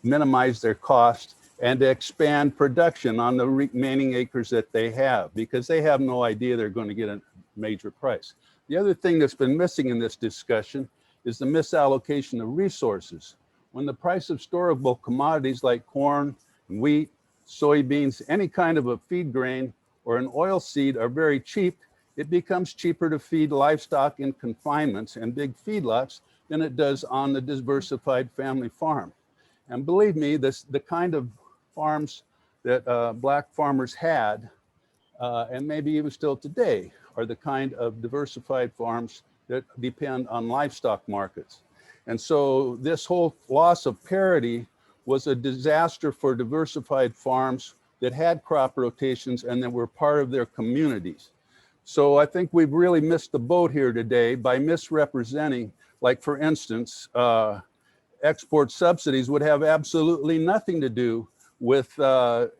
minimize their cost and to expand production on the remaining acres that they have, because they have no idea they're going to get a major price. The other thing that's been missing in this discussion is the misallocation of resources. When the price of storable commodities like corn, wheat, soybeans, any kind of a feed grain or an oil seed are very cheap, it becomes cheaper to feed livestock in confinements and big feedlots than it does on the diversified family farm. And believe me, the kind of farms that Black farmers had, and maybe even still today, are the kind of diversified farms that depend on livestock markets. And so this whole loss of parity was a disaster for diversified farms that had crop rotations and that were part of their communities. So I think we've really missed the boat here today by misrepresenting, like for instance, export subsidies would have absolutely nothing to do with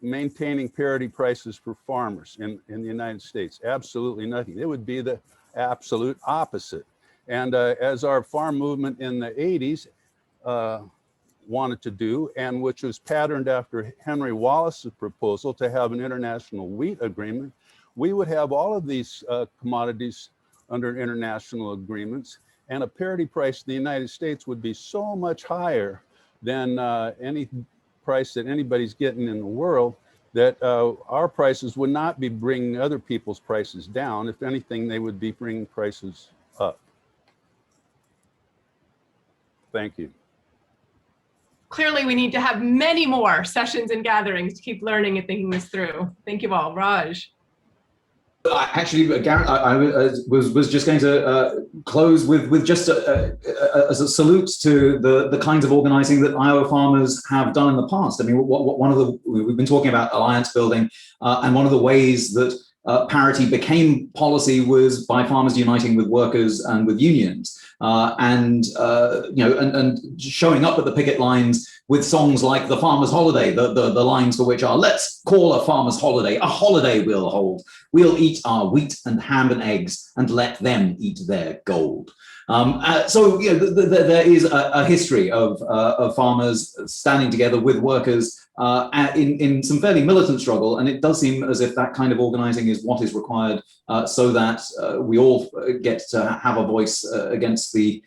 maintaining parity prices for farmers in the United States. Absolutely nothing. It would be the absolute opposite. And as our farm movement in the 80s wanted to do, and which was patterned after Henry Wallace's proposal to have an international wheat agreement, we would have all of these commodities under international agreements, and a parity price in the United States would be so much higher than any price that anybody's getting in the world, that our prices would not be bringing other people's prices down. If anything, they would be bringing prices up. Thank you. Clearly, we need to have many more sessions and gatherings to keep learning and thinking this through. Thank you all. Raj. Actually, Garrett, I was just going to close with just as a salute to the kinds of organizing that Iowa farmers have done in the past. I mean, we've been talking about alliance building, and one of the ways that parity became policy was by farmers uniting with workers and with unions, and showing up at the picket lines with songs like the Farmer's Holiday, the lines for which are, let's call a farmer's holiday, a holiday we'll hold. We'll eat our wheat and ham and eggs and let them eat their gold. So there is a history of farmers standing together with workers in some fairly militant struggle, and it does seem as if that kind of organizing is what is required so that we all get to have a voice against the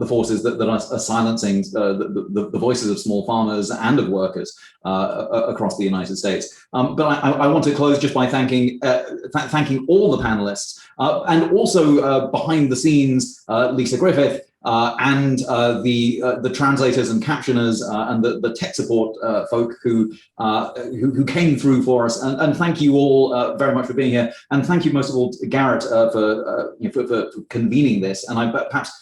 forces that are silencing the voices of small farmers and of workers across the United States. But I want to close just by thanking all the panelists and also behind the scenes, Lisa Griffith, and the translators and captioners and the tech support folk who came through for us. And thank you all very much for being here. And thank you most of all, Garrett, for convening this. And I perhaps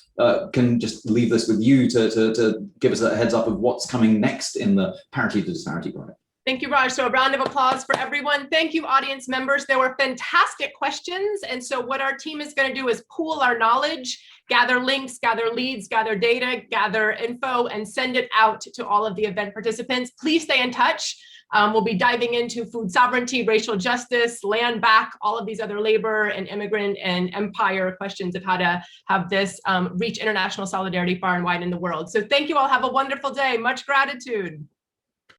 can just leave this with you to give us a heads up of what's coming next in the Parity to Disparity project. Thank you, Raj. So a round of applause for everyone. Thank you, audience members. There were fantastic questions. And so what our team is going to do is pool our knowledge, gather links, gather leads, gather data, gather info, and send it out to all of the event participants. Please stay in touch. We'll be diving into food sovereignty, racial justice, land back, all of these other labor and immigrant and empire questions of how to have this reach international solidarity far and wide in the world. So thank you all. Have a wonderful day. Much gratitude.